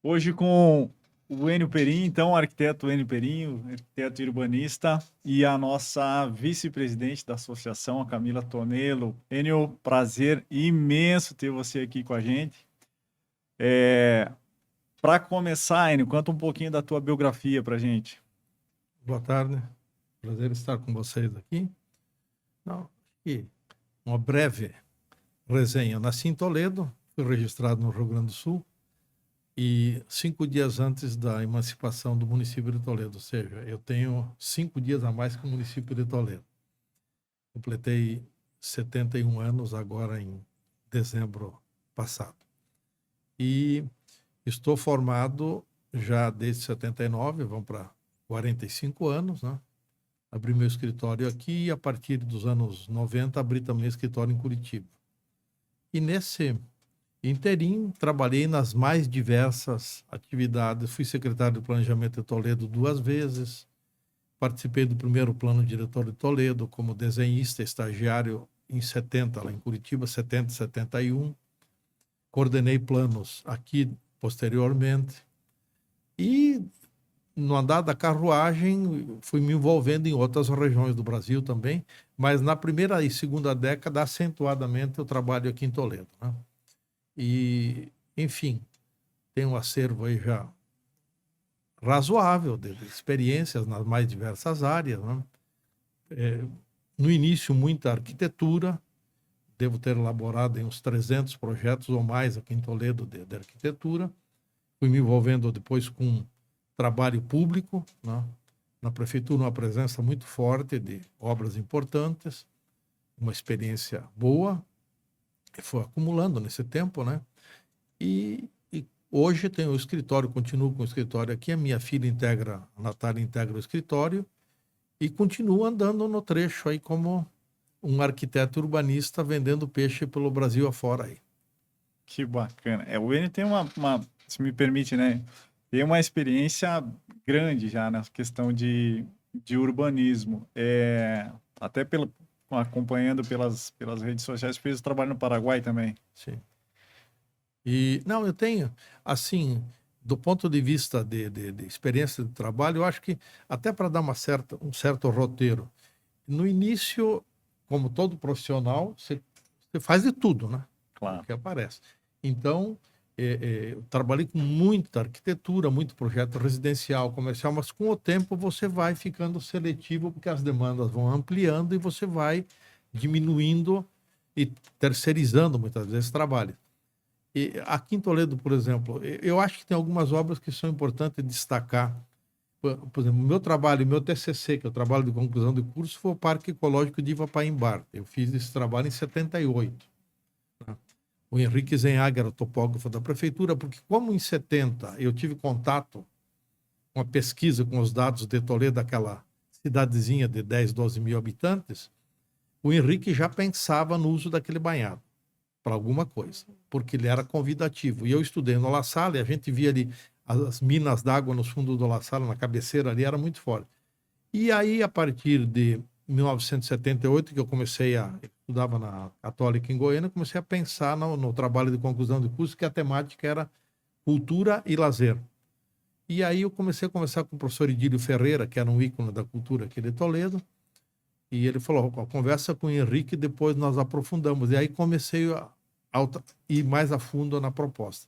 Hoje com o Enio Perim, então, arquiteto Enio Perim, arquiteto urbanista, e a nossa vice-presidente da associação, a Camila Tonello. Enio, prazer imenso ter você aqui com a gente. Para começar, Enio, conta um pouquinho da tua biografia para a gente. Boa tarde, prazer estar com vocês aqui. Aqui, uma breve resenha. Eu nasci em Toledo, fui registrado no Rio Grande do Sul e 5 dias antes da emancipação do município de Toledo, ou seja, eu tenho 5 dias a mais que o município de Toledo. Completei 71 anos agora em dezembro passado. E estou formado já desde 79, vamos para 45 anos, né? Abri meu escritório aqui e a partir dos anos 90 abri também escritório em Curitiba. E nesse inteirinho trabalhei nas mais diversas atividades. Fui secretário de Planejamento de Toledo 2 vezes. Participei do primeiro plano diretor de Toledo como desenhista estagiário em 70, lá em Curitiba, 70 e 71. Coordenei planos aqui posteriormente. E no andar da carruagem, fui me envolvendo em outras regiões do Brasil também, mas na primeira e segunda década, acentuadamente, eu trabalho aqui em Toledo, né? E, enfim, tenho um acervo aí já razoável de experiências nas mais diversas áreas, né? No início, muita arquitetura, devo ter elaborado uns 300 projetos ou mais aqui em Toledo de arquitetura. Fui me envolvendo depois com trabalho público, né? Na prefeitura, uma presença muito forte de obras importantes, uma experiência boa, que foi acumulando nesse tempo, né? E hoje tenho o escritório, continuo com o escritório aqui, a minha filha integra, a Natália integra o escritório, e continuo andando no trecho aí como um arquiteto urbanista vendendo peixe pelo Brasil afora aí. Que bacana. O Enio tem se me permite, né? Tem uma experiência grande já na questão de urbanismo. Até acompanhando pelas redes sociais, fez o trabalho no Paraguai também. Sim. E, não, eu tenho, assim, do ponto de vista de experiência de trabalho, eu acho que até para dar um certo roteiro, no início, como todo profissional, você faz de tudo, né? Claro. O que aparece. Então, eu trabalhei com muita arquitetura, muito projeto residencial, comercial, mas com o tempo você vai ficando seletivo, porque as demandas vão ampliando e você vai diminuindo e terceirizando muitas vezes trabalho. E aqui em Toledo, por exemplo, eu acho que tem algumas obras que são importantes destacar. Por exemplo, o meu trabalho, meu TCC, que é o trabalho de conclusão de curso, foi o Parque Ecológico de Ivapaimbar. Eu fiz esse trabalho em 78. Né? O Henrique Zenhager era o topógrafo da prefeitura, porque como em 70 eu tive contato com a pesquisa com os dados de Toledo, aquela cidadezinha de 10, 12 mil habitantes, o Henrique já pensava no uso daquele banhado para alguma coisa, porque ele era convidativo. E eu estudei no La Salle, a gente via ali as minas d'água nos fundos do La Salle, na cabeceira ali, era muito forte. E aí, a partir de 1978, que eu estudava na Católica em Goiânia, comecei a pensar no trabalho de conclusão de curso, que a temática era cultura e lazer. E aí eu comecei a conversar com o professor Idílio Ferreira, que era um ícone da cultura aqui de Toledo, e ele falou, conversa com o Henrique, depois nós aprofundamos. E aí comecei a ir mais a fundo na proposta.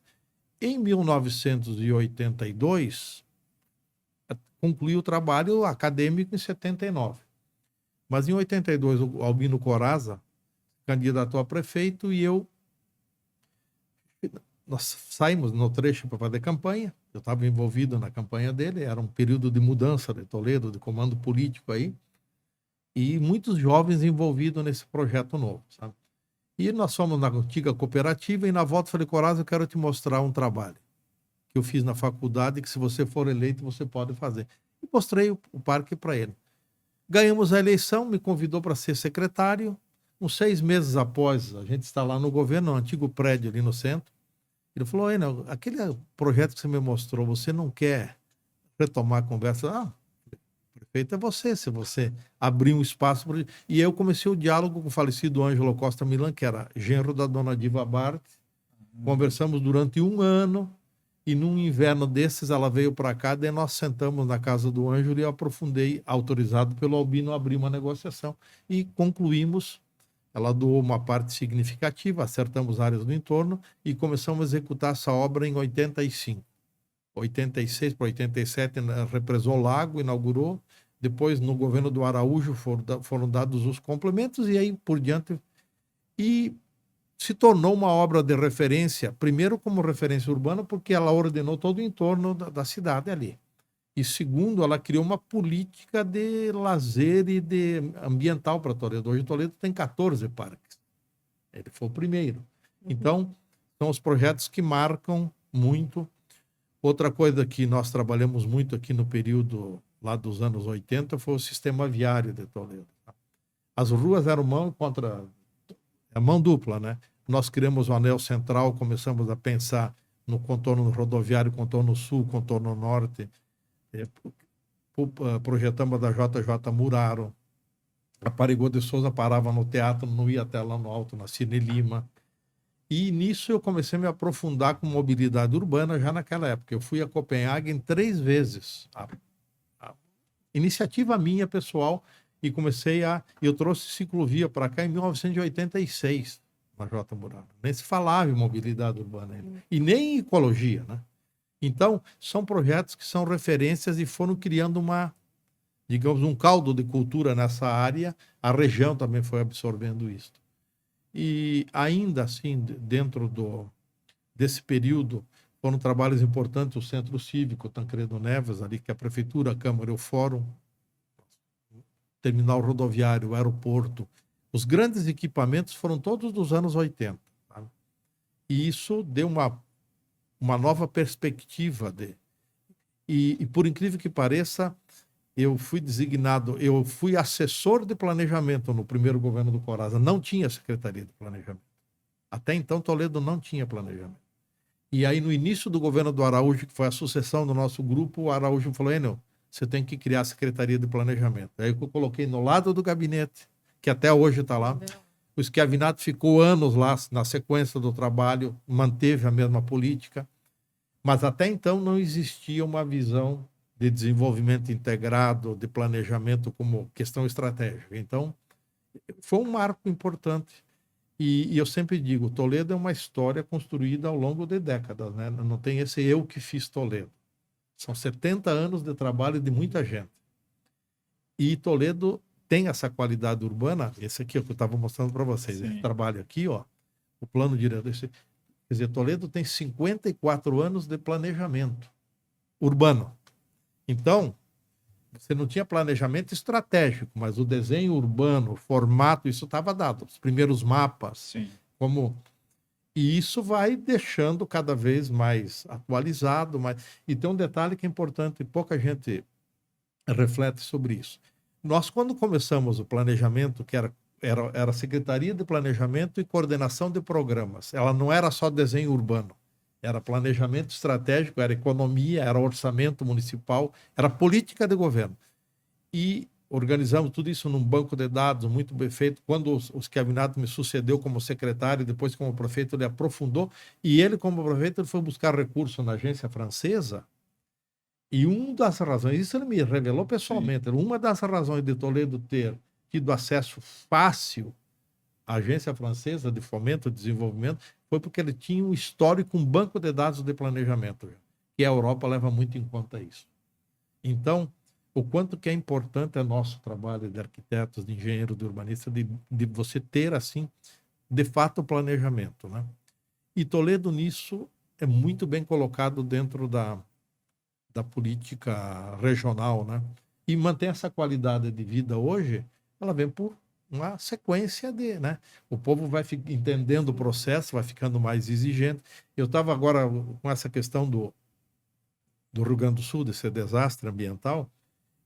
Em 1982, concluí o trabalho acadêmico em 79. Mas em 82, o Albino Corazza candidatou a prefeito e nós saímos no trecho para fazer campanha. Eu estava envolvido na campanha dele, era um período de mudança de Toledo, de comando político aí, e muitos jovens envolvidos nesse projeto novo, sabe? E nós fomos na antiga cooperativa e na volta falei, Corazza, eu quero te mostrar um trabalho que eu fiz na faculdade, que se você for eleito, você pode fazer. E mostrei o parque para ele. Ganhamos a eleição, me convidou para ser secretário. Uns 6 meses após, a gente está lá no governo, no antigo prédio ali no centro. Ele falou, não, aquele projeto que você me mostrou, você não quer retomar a conversa? Ah, prefeito é você, se você abrir um espaço. E eu comecei o diálogo com o falecido Ângelo Costa Milan, que era genro da dona Diva Bart. Conversamos durante 1 ano E num inverno desses, ela veio para cá, daí nós sentamos na casa do Ângelo e eu aprofundei, autorizado pelo Albino, abrir uma negociação. E concluímos, ela doou uma parte significativa, acertamos áreas do entorno e começamos a executar essa obra em 85. 86 para 87, represou o lago, inaugurou. Depois, no governo do Araújo, foram dados os complementos e aí por diante. E se tornou uma obra de referência, primeiro como referência urbana, porque ela ordenou todo o entorno da cidade ali. E segundo, ela criou uma política de lazer e de ambiental para Toledo. Hoje Toledo tem 14 parques. Ele foi o primeiro. Então, são os projetos que marcam muito. Outra coisa que nós trabalhamos muito aqui no período lá dos anos 80 foi o sistema viário de Toledo. As ruas eram mão dupla, né? Nós criamos o anel central, começamos a pensar no contorno rodoviário, contorno sul, contorno norte, projetamos da JJ Muraro, a Parigô de Souza parava no teatro, não ia até lá no alto, na Cine Lima. E nisso eu comecei a me aprofundar com mobilidade urbana já naquela época. Eu fui a Copenhague 3 vezes. A iniciativa minha, pessoal, e eu trouxe ciclovia para cá em 1986, na J. Muraro. Nem se falava em mobilidade urbana ainda. E nem em ecologia, né? Então, são projetos que são referências e foram criando digamos, um caldo de cultura nessa área. A região também foi absorvendo isso. E ainda assim, dentro desse período, foram trabalhos importantes o Centro Cívico, Tancredo Neves, ali que a Prefeitura, a Câmara e o Fórum, terminal rodoviário, o aeroporto. Os grandes equipamentos foram todos dos anos 80. Tá? E isso deu uma nova perspectiva. E por incrível que pareça, eu fui assessor de planejamento no primeiro governo do Coraza. Não tinha Secretaria de Planejamento. Até então, Toledo não tinha planejamento. E aí, no início do governo do Araújo, que foi a sucessão do nosso grupo, o Araújo falou: Enel, você tem que criar a Secretaria de Planejamento. Aí eu coloquei no lado do gabinete, que até hoje está lá. O Schiavinato ficou anos lá, na sequência do trabalho, manteve a mesma política, mas até então não existia uma visão de desenvolvimento integrado, de planejamento como questão estratégica. Então, foi um marco importante. E eu sempre digo, Toledo é uma história construída ao longo de décadas, né? Não tem esse eu que fiz Toledo. São 70 anos de trabalho de muita gente. E Toledo tem essa qualidade urbana, esse aqui é o que eu estava mostrando para vocês, esse trabalho aqui, ó, o plano diretor. Quer dizer, Toledo tem 54 anos de planejamento urbano. Então, você não tinha planejamento estratégico, mas o desenho urbano, o formato, isso estava dado. Os primeiros mapas. Sim. E isso vai deixando cada vez mais atualizado. E tem um detalhe que é importante, e pouca gente reflete sobre isso. Nós, quando começamos o planejamento, que era Secretaria de Planejamento e Coordenação de Programas, ela não era só desenho urbano. Era planejamento estratégico, era economia, era orçamento municipal, era política de governo. E organizamos tudo isso num banco de dados muito bem feito. Quando o Schiavinato me sucedeu como secretário, depois como prefeito, ele aprofundou. E ele, como prefeito, ele foi buscar recurso na agência francesa. E uma das razões, isso ele me revelou pessoalmente, uma das razões de Toledo ter tido acesso fácil à agência francesa de fomento e desenvolvimento foi porque ele tinha um histórico, um banco de dados de planejamento, e a Europa leva muito em conta isso. Então, o quanto que é importante é nosso trabalho de arquitetos, de engenheiro, de urbanista, de você ter, assim, de fato, o planejamento, né? E Toledo, nisso, é muito bem colocado dentro da política regional, né? E mantém essa qualidade de vida hoje, ela vem por uma sequência né? O povo vai entendendo o processo, vai ficando mais exigente. Eu estava agora com essa questão do Rio Grande do Sul, desse desastre ambiental,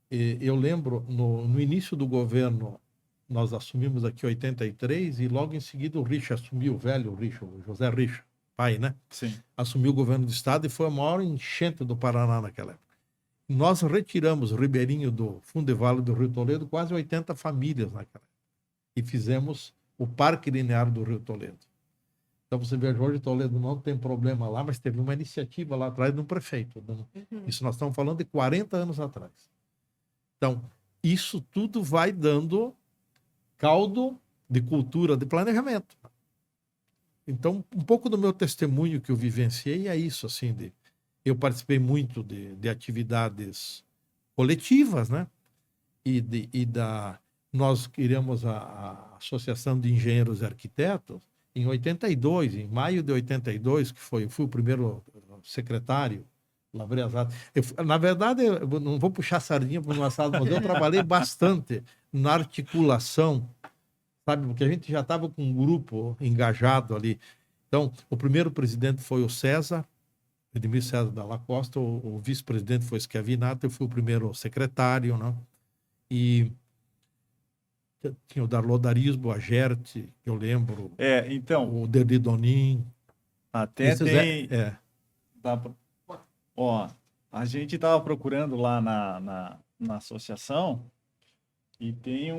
e eu lembro, no início do governo, nós assumimos aqui em 83, e logo em seguida o Richa assumiu, o velho Richa, o José Richa, pai, né? Sim. Assumiu o governo do estado e foi a maior enchente do Paraná naquela época. Nós retiramos Ribeirinho do Fundo de Vale do Rio Toledo, quase 80 famílias naquela época. E fizemos o Parque Linear do Rio Toledo. Então você vê, Jorge Toledo não tem problema lá, mas teve uma iniciativa lá atrás do prefeito. Isso nós estamos falando de 40 anos atrás. Então, isso tudo vai dando caldo de cultura, de planejamento. Então, um pouco do meu testemunho que eu vivenciei é isso, assim, eu participei muito de atividades coletivas, né? Nós criamos a Associação de Engenheiros e Arquitetos em 82, em maio de 82, que eu fui o primeiro secretário, lavrei as atas. Na verdade, eu não vou puxar sardinha para o assado, mas eu trabalhei bastante na articulação, sabe? Porque a gente já estava com um grupo engajado ali. Então, o primeiro presidente foi o César, Edmir César Dalla Costa, o vice-presidente foi Schiavinato, eu fui o primeiro secretário, né? E tinha o Darlot Darisbo, a Gerte, que eu lembro, Então, o Derlidonin. até tem... Ó, a gente estava procurando lá na associação e tem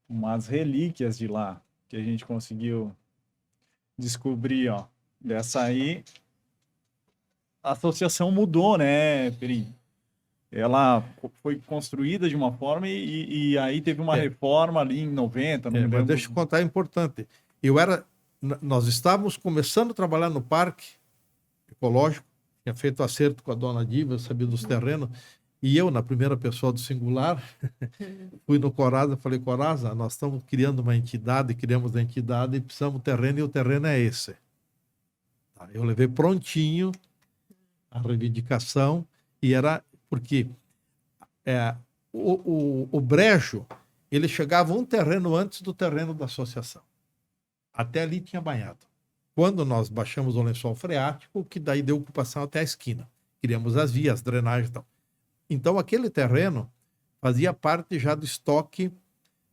umas relíquias de lá que a gente conseguiu descobrir, ó. Dessa aí, a associação mudou, né, Perim? Ela foi construída de uma forma e aí teve uma reforma ali em 90, não me lembro. Mas deixa eu contar, é importante. Nós estávamos começando a trabalhar no parque ecológico, tinha feito acerto com a dona Diva, sabia dos terrenos, e eu, na primeira pessoa do singular, fui no Coraza, falei, Coraza, nós estamos criando uma entidade, criamos a entidade e precisamos do terreno, e o terreno é esse. Eu levei prontinho a reivindicação, e era porque o brejo, ele chegava um terreno antes do terreno da associação. Até ali tinha banhado. Quando nós baixamos o lençol freático, que daí deu ocupação até a esquina. Criamos as vias, drenagem e tal. Então, aquele terreno fazia parte já do estoque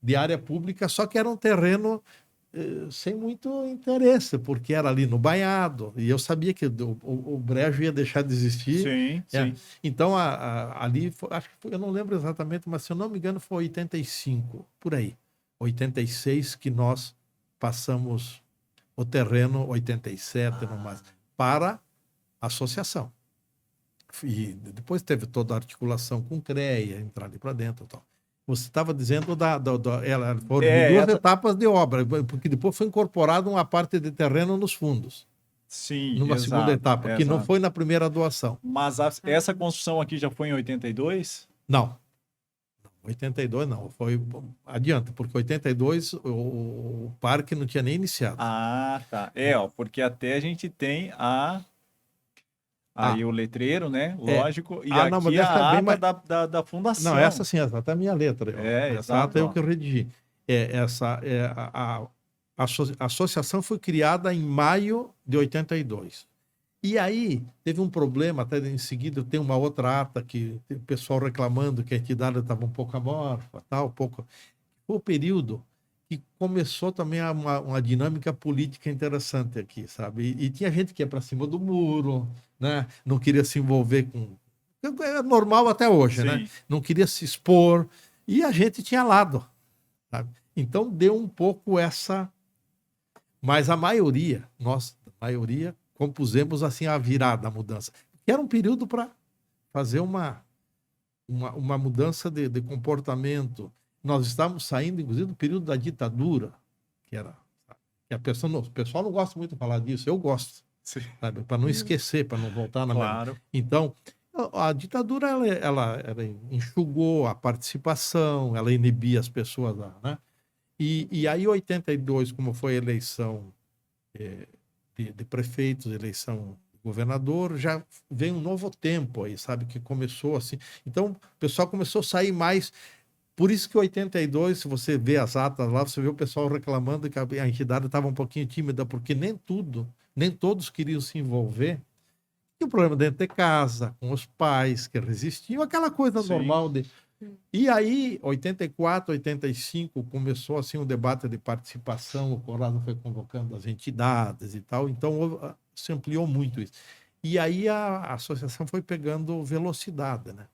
de área pública, só que era um terreno sem muito interesse, porque era ali no banhado, e eu sabia que o brejo ia deixar de existir. Sim, sim. Então, ali, acho que eu não lembro exatamente, mas se eu não me engano foi 85, por aí. 86 que nós passamos o terreno, 87 no mais, para a associação. E depois teve toda a articulação com o CREA, entrar ali para dentro e tal. Você estava dizendo foram duas etapas de obra, porque depois foi incorporada uma parte de terreno nos fundos. Sim, numa segunda etapa, que não foi na primeira doação. Mas essa construção aqui já foi em 82? Não. 82 não, foi adiante, porque 82 o parque não tinha nem iniciado. Ah, tá. Porque até a gente tem aí o letreiro, né? Lógico. E aqui não, a ata da fundação. Não, essa sim, essa tá a minha letra. Essa ata é o que eu redigi. A associação foi criada em maio de 82. E aí teve um problema, até em seguida tem uma outra ata que o pessoal reclamando que a entidade estava um pouco amorfa, tal, pouco. Foi o período que começou também uma dinâmica política interessante aqui, sabe? E tinha gente que ia para cima do muro, né? Não queria se envolver com... É normal até hoje, sim, né? Não queria se expor. E a gente tinha lado, sabe? Então deu um pouco essa... Mas a maioria, compusemos assim a virada, a mudança. Que era um período para fazer uma mudança de comportamento. Nós estávamos saindo, inclusive, do período da ditadura, que o pessoal não gosta muito de falar disso, eu gosto, sabe? Para não esquecer, para não voltar na memória. Então, a ditadura ela enxugou a participação, ela inibia as pessoas lá, né? E aí, em 82, como foi a eleição de prefeitos, eleição de governador, já veio um novo tempo aí, sabe? Que começou assim. Então, o pessoal começou a sair mais. Por isso que em 82, se você vê as atas lá, você vê o pessoal reclamando que a entidade estava um pouquinho tímida, porque nem todos queriam se envolver. Tinha um problema dentro de casa, com os pais que resistiam, aquela coisa normal de... E aí, 84, 85, começou assim um debate de participação, o Corrado foi convocando as entidades e tal, então se ampliou muito isso. E aí a associação foi pegando velocidade, né?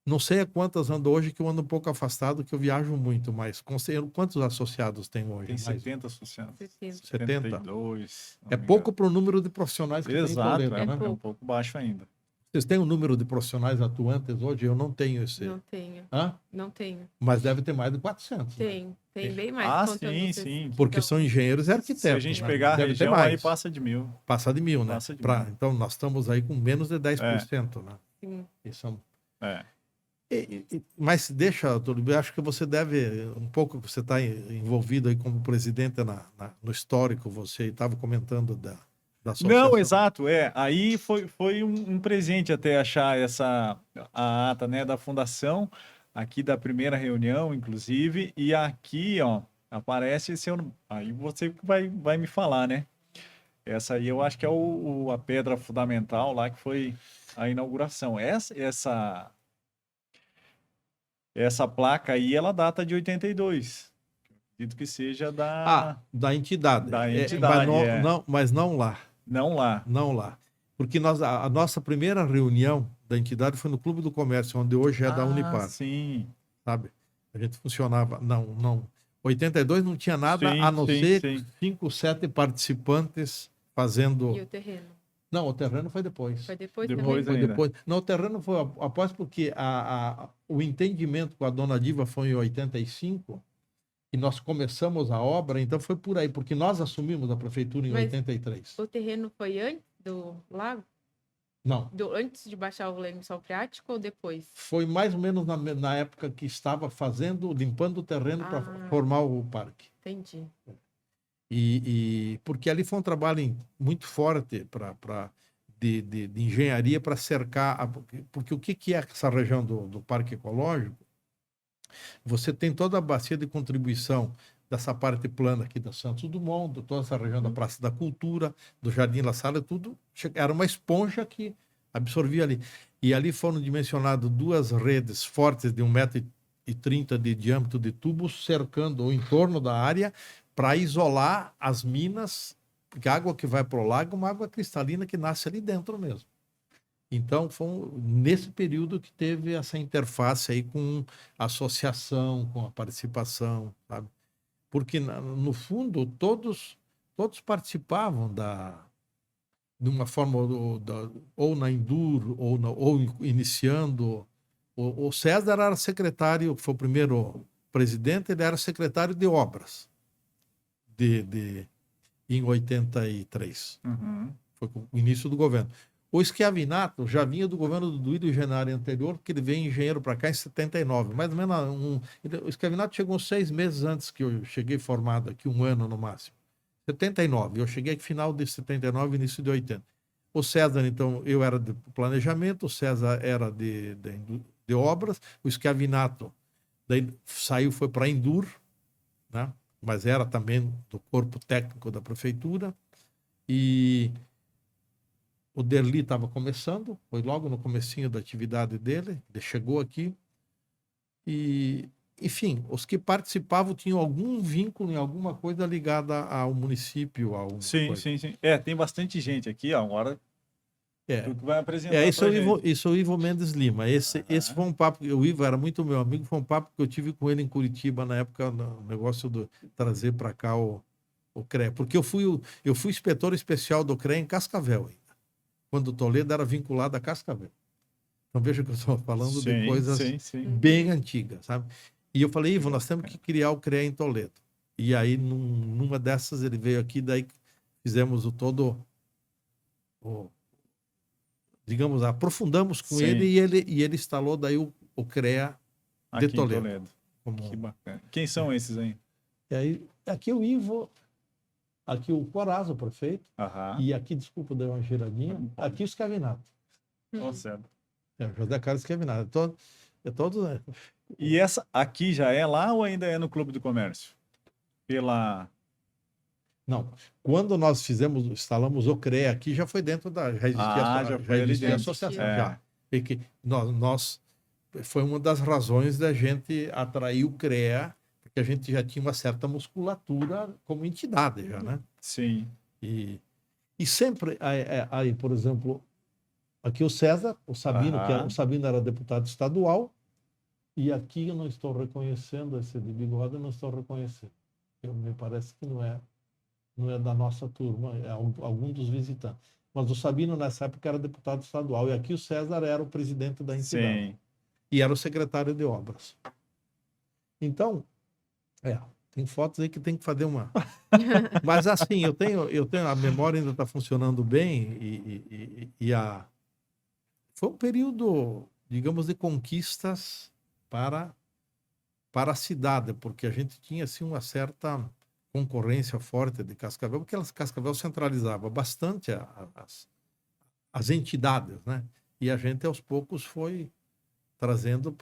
Não sei a quantas ando hoje, que eu ando um pouco afastado, que eu viajo muito, mas conselheiro, quantos associados tem hoje? Tem Mais 70 associados. 70. 70? 72, não É me pouco engano. para o número de profissionais que tem em Exato, Toledo, é, né? é um pouco. pouco baixo ainda. Vocês têm um número de profissionais atuantes hoje? Eu não tenho esse. Não tenho. Hã? Não tenho. Mas deve ter mais de 400. Né? Tem bem mais. Ah, contando sim, vocês sim. que Porque estão- são engenheiros e arquitetos. Se a gente né? pegar a Deve ter região, aí mais. passa de 1000. Passa de 1000, né? Passa de 1000. Então, nós estamos aí com menos de 10%, né? Sim. Isso É. mas deixa, Túlio, eu acho que você deve, um pouco que você está envolvido aí como presidente no histórico, você estava comentando da associação. Não, exato, Aí foi um presente até achar a ata, né, da fundação, aqui da primeira reunião, inclusive, e aqui, ó, aparece aí você vai me falar, né? Essa aí eu acho que é a pedra fundamental lá, que foi a inauguração. Essa placa aí, ela data de 82. Acredito que seja Da entidade. Da mas entidade, mas não lá. Não lá. Não lá. Porque a nossa primeira reunião da entidade foi no Clube do Comércio, onde hoje é da Unipar. Sim. Sabe? A gente funcionava. Não. 82 não tinha nada Sim, a não sim, ser sim. 5, 7 participantes fazendo. E o terreno? Não, o terreno foi depois. Foi depois Depois também? ainda. Depois. Não, o terreno foi após, porque o entendimento com a dona Diva foi em 85 e nós começamos a obra, então foi por aí, porque nós assumimos a prefeitura em Mas 83. O terreno foi antes do lago? Não, Antes de baixar o lençol freático ou depois? foi mais ou menos na época que estava limpando o terreno para formar o parque. Entendi. Porque ali foi um trabalho muito forte de engenharia para cercar. Porque o que é essa região do Parque Ecológico? Você tem toda a bacia de contribuição dessa parte plana aqui da Santos Dumont, de toda essa região da Praça da Cultura, do Jardim La Salle, tudo era uma esponja que absorvia ali. E ali foram dimensionadas 2 redes fortes de 1,30 m de diâmetro de tubos cercando o entorno da área para isolar as minas, porque a água que vai para o lago é uma água cristalina que nasce ali dentro mesmo. Então, foi nesse período que teve essa interface aí com a associação, com a participação, sabe? Porque, no fundo, todos participavam de uma forma, ou na Endur, ou iniciando. O César era secretário, foi o primeiro presidente, ele era secretário de obras em 83. Uhum. Foi o início do governo. O Schiavinato já vinha do governo do Duílio Genari anterior, porque ele veio engenheiro para cá em 79. Mais ou menos o Schiavinato chegou 6 meses antes que eu cheguei formado aqui, 1 ano no máximo. 79. Eu cheguei aqui final de 79, início de 80. O César, então, eu era de planejamento, o César era de obras, o Schiavinato daí saiu, foi para a Endur, né? Mas era também do corpo técnico da prefeitura. E o Derli estava começando, foi logo no comecinho da atividade dele, ele chegou aqui. E, enfim, os que participavam tinham algum vínculo em alguma coisa ligada ao município. Sim. Tem bastante gente aqui, ó, agora tu que vai apresentar Isso é o gente. Ivo Mendes Lima. Esse foi um papo, o Ivo era muito meu amigo, foi um papo que eu tive com ele em Curitiba, na época, no negócio de trazer para cá o CREA. Porque eu fui inspetor especial do CREA em Cascavel ainda, quando o Toledo era vinculado a Cascavel. Então veja que eu estou falando de coisas bem antigas, sabe? E eu falei, Ivo, nós temos que criar o CREA em Toledo. E aí, numa dessas, ele veio aqui, daí fizemos digamos, aprofundamos com ele e ele instalou daí o CREA de aqui Toledo. Em Toledo. Que bacana. Quem são esses aí? E aí, aqui o Ivo, aqui o Corazo, o prefeito, e aqui, desculpa, dei uma giradinha, aqui o Schiavinato. Certo. José Carlos Schiavinato. Todos. E essa aqui já é lá ou ainda é no Clube do Comércio? Não. Quando nós instalamos o CREA aqui, já foi dentro da. Já existia a associação. Já. E que foi uma das razões da gente atrair o CREA, porque a gente já tinha uma certa musculatura como entidade, já, né? Sim. E sempre, aí, por exemplo, Aqui o César, o Sabino, Aham. o Sabino era deputado estadual, e aqui eu não estou reconhecendo esse de bigode, eu não estou reconhecendo. Me parece que não é da nossa turma, é algum dos visitantes. Mas o Sabino, nessa época, era deputado estadual, e aqui o César era o presidente da entidade, Sim. e era o secretário de obras. Então, tem fotos aí que tem que fazer uma... Mas assim, a memória ainda está funcionando bem, foi um período, digamos, de conquistas para a cidade, porque a gente tinha assim uma certa concorrência forte de Cascavel, porque Cascavel centralizava bastante as entidades, né? E a gente aos poucos foi trazendo,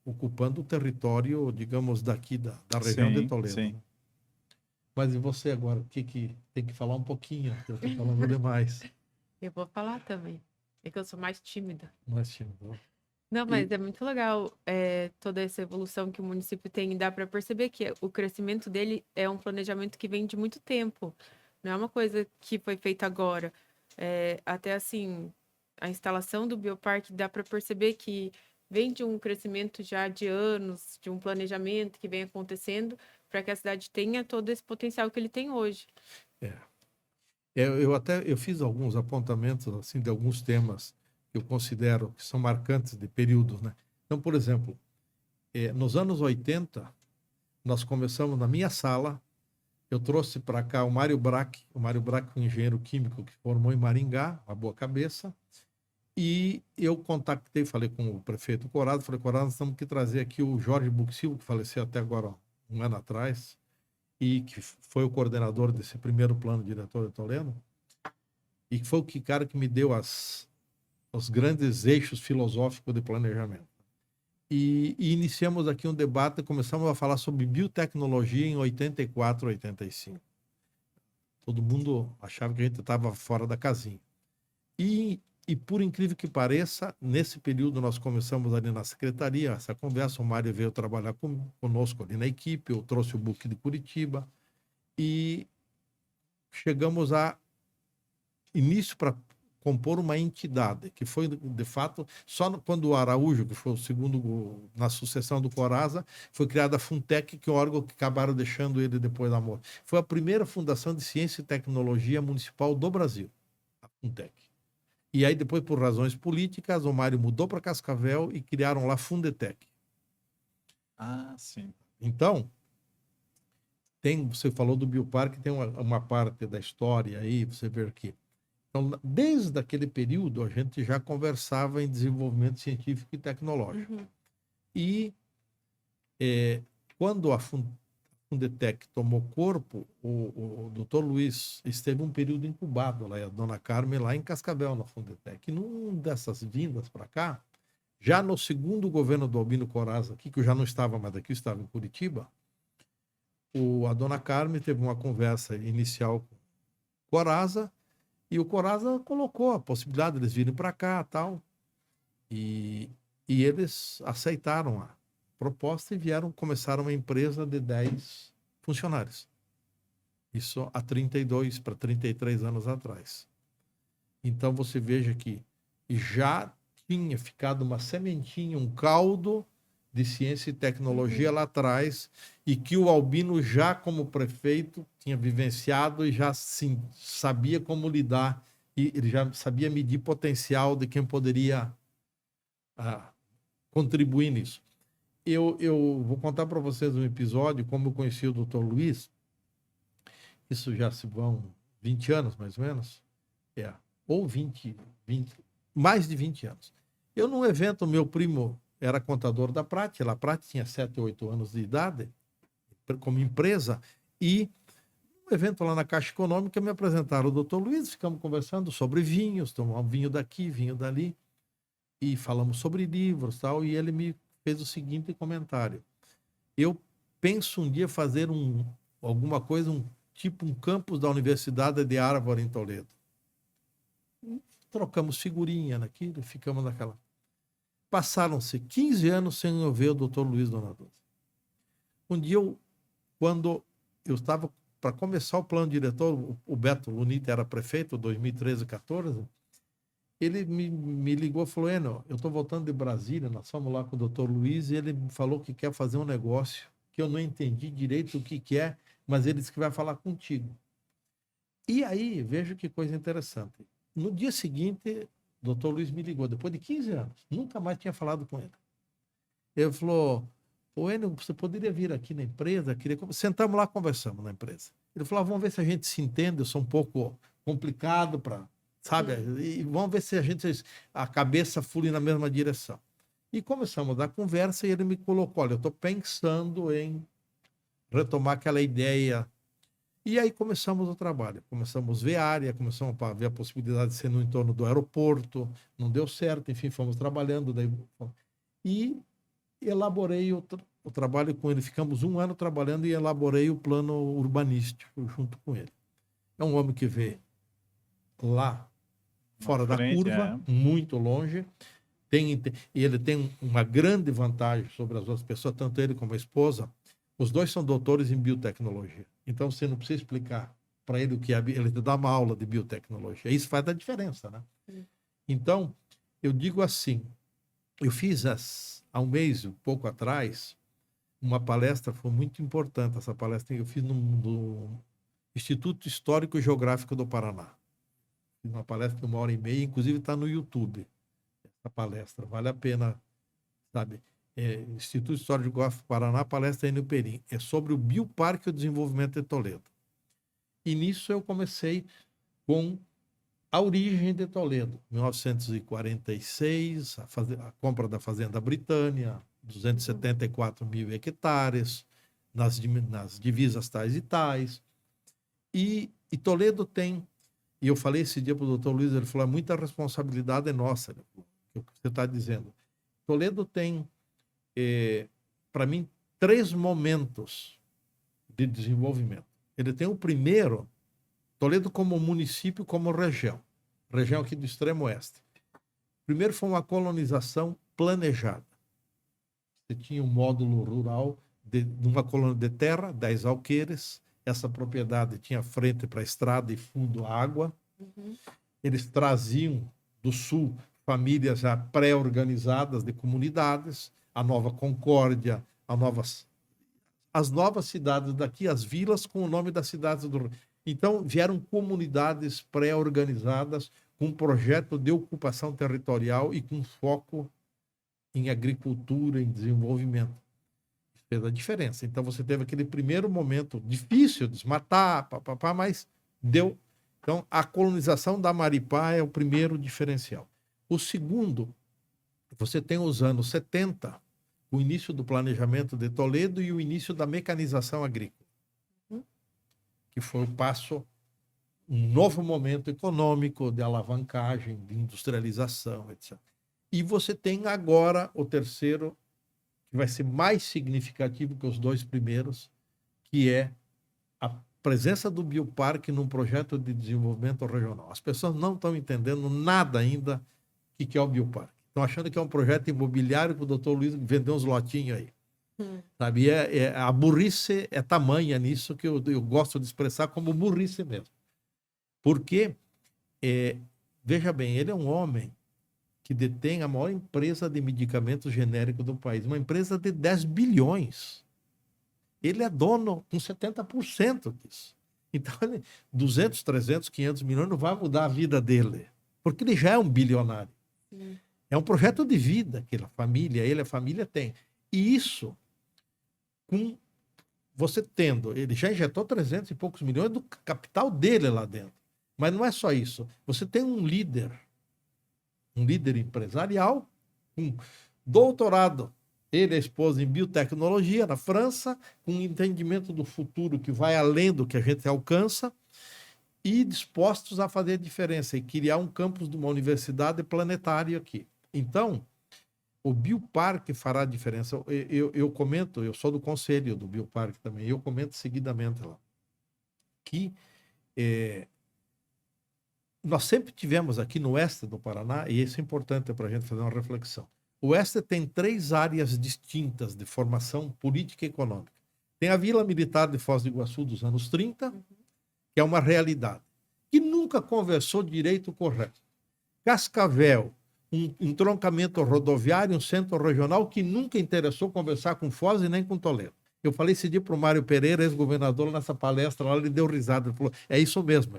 ocupando o território, digamos, daqui da região de Sim, Toledo, sim. né? Mas e você agora? O que tem que falar um pouquinho? Eu estou falando demais. Eu vou falar também. É que eu sou mais tímida. Mas, Chico, Não, e, mas é muito legal toda essa evolução que o município tem. E dá para perceber que o crescimento dele é um planejamento que vem de muito tempo. Não é uma coisa que foi feita agora. Até assim, a instalação do bioparque dá para perceber que vem de um crescimento já de anos, de um planejamento que vem acontecendo para que a cidade tenha todo esse potencial que ele tem hoje. é, eu fiz alguns apontamentos assim de alguns temas que eu considero que são marcantes de períodos, né? Então, por exemplo, nos anos 80, nós começamos na minha sala, eu trouxe para cá o Mário Braque, um engenheiro químico que formou em Maringá, uma boa cabeça, e eu contactei, falei com o prefeito Corrado, falei, Corrado, nós temos que trazer aqui o Jorge Buxil, que faleceu até agora, um ano atrás, e que foi o coordenador desse primeiro plano diretor de Toledo, e que foi o cara que me deu os grandes eixos filosóficos de planejamento. E iniciamos aqui um debate, começamos a falar sobre biotecnologia em 84, 85. Todo mundo achava que a gente estava fora da casinha. E por incrível que pareça, nesse período nós começamos ali na secretaria, essa conversa, o Mário veio trabalhar conosco ali na equipe, eu trouxe o book de Curitiba, e chegamos a início para compor uma entidade, que foi, de fato, só quando o Araújo, que foi o segundo na sucessão do Coraza, foi criada a Funtec, que é um órgão que acabaram deixando ele depois da morte. Foi a primeira fundação de ciência e tecnologia municipal do Brasil, a Funtec. E aí, depois, por razões políticas, o Mário mudou para Cascavel e criaram lá a Fundetec. Ah, sim. Então, você falou do Bioparque, tem uma parte da história aí, você vê aqui. Então, desde aquele período, a gente já conversava em desenvolvimento científico e tecnológico. Uhum. E quando a Fundetec tomou corpo, o doutor Luiz esteve um período incubado lá, e a dona Carmen lá em Cascavel, na Fundetec. E numa dessas vindas para cá, já no segundo governo do Albino Coraza, aqui, que eu já não estava mais aqui, eu estava em Curitiba, a dona Carmen teve uma conversa inicial com o Coraza, e o Coraza colocou a possibilidade de eles virem para cá tal. E eles aceitaram a proposta e começaram uma empresa de 10 funcionários. Isso há 32 para 33 anos atrás. Então você veja que já tinha ficado uma sementinha, um caldo de ciência e tecnologia lá atrás, e que o Albino já como prefeito tinha vivenciado e já sim, sabia como lidar, e ele já sabia medir potencial de quem poderia contribuir nisso. Eu vou contar para vocês um episódio, como eu conheci o Dr. Luiz, isso já se vão 20 anos, mais ou menos, ou 20, mais de 20 anos. Eu, num evento, meu primo era contador da Prate, a Prate tinha 7 ou 8 anos de idade, como empresa, e um evento lá na Caixa Econômica me apresentaram o Dr. Luiz, ficamos conversando sobre vinhos, tomamos vinho daqui, vinho dali, e falamos sobre livros e tal, e ele me fez o seguinte comentário: eu penso um dia fazer alguma coisa, tipo um campus da Universidade de Harvard em Toledo. Trocamos figurinha naquilo, ficamos naquela. Passaram-se 15 anos sem eu ver o Dr. Luiz Donadoso. Um dia, quando eu estava para começar o plano diretor, o Beto Lunita era prefeito, 2013, 14, ele me ligou e falou, Enio, eu estou voltando de Brasília, nós fomos lá com o doutor Luiz, e ele me falou que quer fazer um negócio que eu não entendi direito o que é, mas ele disse que vai falar contigo. E aí, veja que coisa interessante. No dia seguinte, o doutor Luiz me ligou, depois de 15 anos, nunca mais tinha falado com ele. Ele falou, ô Enio, você poderia vir aqui na empresa? Sentamos lá, conversamos na empresa. Ele falou, vamos ver se a gente se entende, eu sou um pouco complicado para... Sabe? E vamos ver se a cabeça flui na mesma direção. E começamos a conversa e ele me colocou, olha, eu estou pensando em retomar aquela ideia. E aí começamos o trabalho. Começamos a ver a área, começamos a ver a possibilidade de ser no entorno do aeroporto, não deu certo, enfim, fomos trabalhando. E elaborei o trabalho com ele. Ficamos 1 ano trabalhando e elaborei o plano urbanístico junto com ele. É um homem que vê lá fora da curva, muito longe. E ele tem uma grande vantagem sobre as outras pessoas, tanto ele como a esposa. Os dois são doutores em biotecnologia. Então, você não precisa explicar para ele o que é. Ele dá uma aula de biotecnologia. Isso faz a diferença, né? Então, eu digo assim, eu fiz há um mês, um pouco atrás, uma palestra, foi muito importante essa palestra, eu fiz no Instituto Histórico e Geográfico do Paraná. Fiz uma palestra de 1h30, inclusive está no YouTube, essa palestra, vale a pena, sabe? Instituto Histórico e Geográfico do Paraná, palestra aí no Perim. É sobre o Bioparque e o Desenvolvimento de Toledo. E nisso eu comecei com a origem de Toledo, 1946, a compra da Fazenda Britânia, 274 mil hectares, nas divisas tais e tais. E Toledo tem, e eu falei esse dia para o doutor Luiz, ele falou, muita responsabilidade é nossa, o que você está dizendo. Toledo tem, para mim, 3 momentos de desenvolvimento. Ele tem o primeiro, Toledo como município, como região aqui do extremo oeste. Primeiro foi uma colonização planejada. Você tinha um módulo rural de uma colônia de terra, 10 alqueires, essa propriedade tinha frente para a estrada e fundo água. Eles traziam do sul famílias já pré-organizadas de comunidades, a Nova Concórdia, as novas cidades daqui, as vilas com o nome das cidades do Rio. Então, vieram comunidades pré-organizadas com um projeto de ocupação territorial e com foco em agricultura, em desenvolvimento. Isso fez a diferença. Então, você teve aquele primeiro momento difícil, desmatar, mas deu. Então, a colonização da Maripá é o primeiro diferencial. O segundo, você tem os anos 70, o início do planejamento de Toledo e o início da mecanização agrícola, que foi o passo, um novo momento econômico de alavancagem, de industrialização, etc. E você tem agora o terceiro, que vai ser mais significativo que os 2 primeiros, que é a presença do Bioparque num projeto de desenvolvimento regional. As pessoas não estão entendendo nada ainda o que é o Bioparque. Estão achando que é um projeto imobiliário que o doutor Luiz vendeu uns lotinhos aí. Sabe? A burrice é tamanha nisso que eu gosto de expressar como burrice mesmo. Porque, veja bem, ele é um homem que detém a maior empresa de medicamentos genéricos do país, uma empresa de 10 bilhões. Ele é dono com 70% disso. Então, 200, 300, 500 milhões não vai mudar a vida dele, porque ele já é um bilionário. É um projeto de vida que a família tem. E isso, com você tendo, ele já injetou 300 e poucos milhões do capital dele lá dentro. Mas não é só isso. Você tem um líder empresarial, um doutorado, ele e a esposa em biotecnologia na França, com um entendimento do futuro que vai além do que a gente alcança e dispostos a fazer a diferença e criar um campus de uma universidade planetária aqui. Então, o Bioparque fará a diferença. Eu comento, eu sou do conselho do Bioparque também, eu comento seguidamente lá, que nós sempre tivemos aqui no oeste do Paraná, e isso é importante para a gente fazer uma reflexão. O oeste tem 3 áreas distintas de formação política e econômica. Tem a Vila Militar de Foz do Iguaçu dos anos 30, que é uma realidade, que nunca conversou direito com o resto. Cascavel, um entroncamento rodoviário, um centro regional que nunca interessou conversar com Foz e nem com Toledo. Eu falei esse dia para o Mário Pereira, ex-governador, nessa palestra lá, ele deu risada, ele falou, é isso mesmo,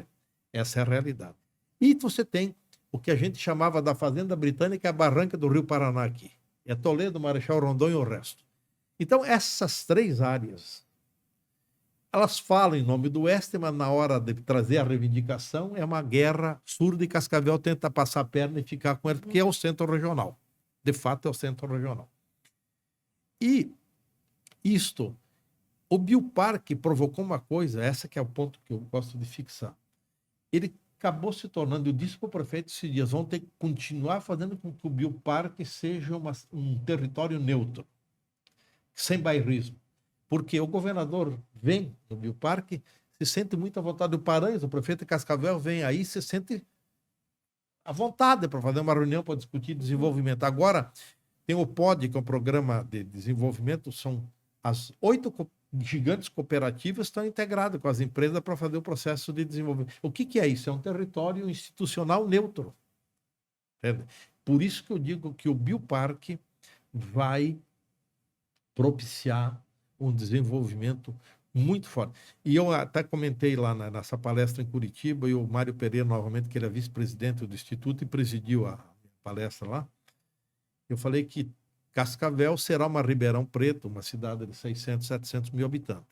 essa é a realidade. E você tem o que a gente chamava da Fazenda Britânica, a Barranca do Rio Paraná aqui. É Toledo, Marechal Rondon e o resto. Então, essas 3 áreas, elas falam em nome do Oeste, mas na hora de trazer a reivindicação, é uma guerra surda e Cascavel tenta passar a perna e ficar com ele, porque é o centro regional. De fato, é o centro regional. E isto, o Bioparque provocou uma coisa, essa que é o ponto que eu gosto de fixar. Ele acabou se tornando, eu disse para o prefeito esses dias, vão ter que continuar fazendo com que o Bioparque seja um território neutro, sem bairrismo. Porque o governador vem no Bioparque, se sente muito à vontade. O Paranhos, o prefeito de Cascavel, vem aí, se sente à vontade para fazer uma reunião para discutir desenvolvimento. Agora, tem o POD, que é um programa de desenvolvimento, são as 8 gigantes cooperativas estão integradas com as empresas para fazer o processo de desenvolvimento. O que é isso? É um território institucional neutro. Entende? Por isso que eu digo que o Bioparque vai propiciar um desenvolvimento muito forte. E eu até comentei lá nessa palestra em Curitiba, e o Mário Pereira, novamente, que ele é vice-presidente do Instituto e presidiu a palestra lá, eu falei que Cascavel será uma Ribeirão Preto, uma cidade de 600, 700 mil habitantes.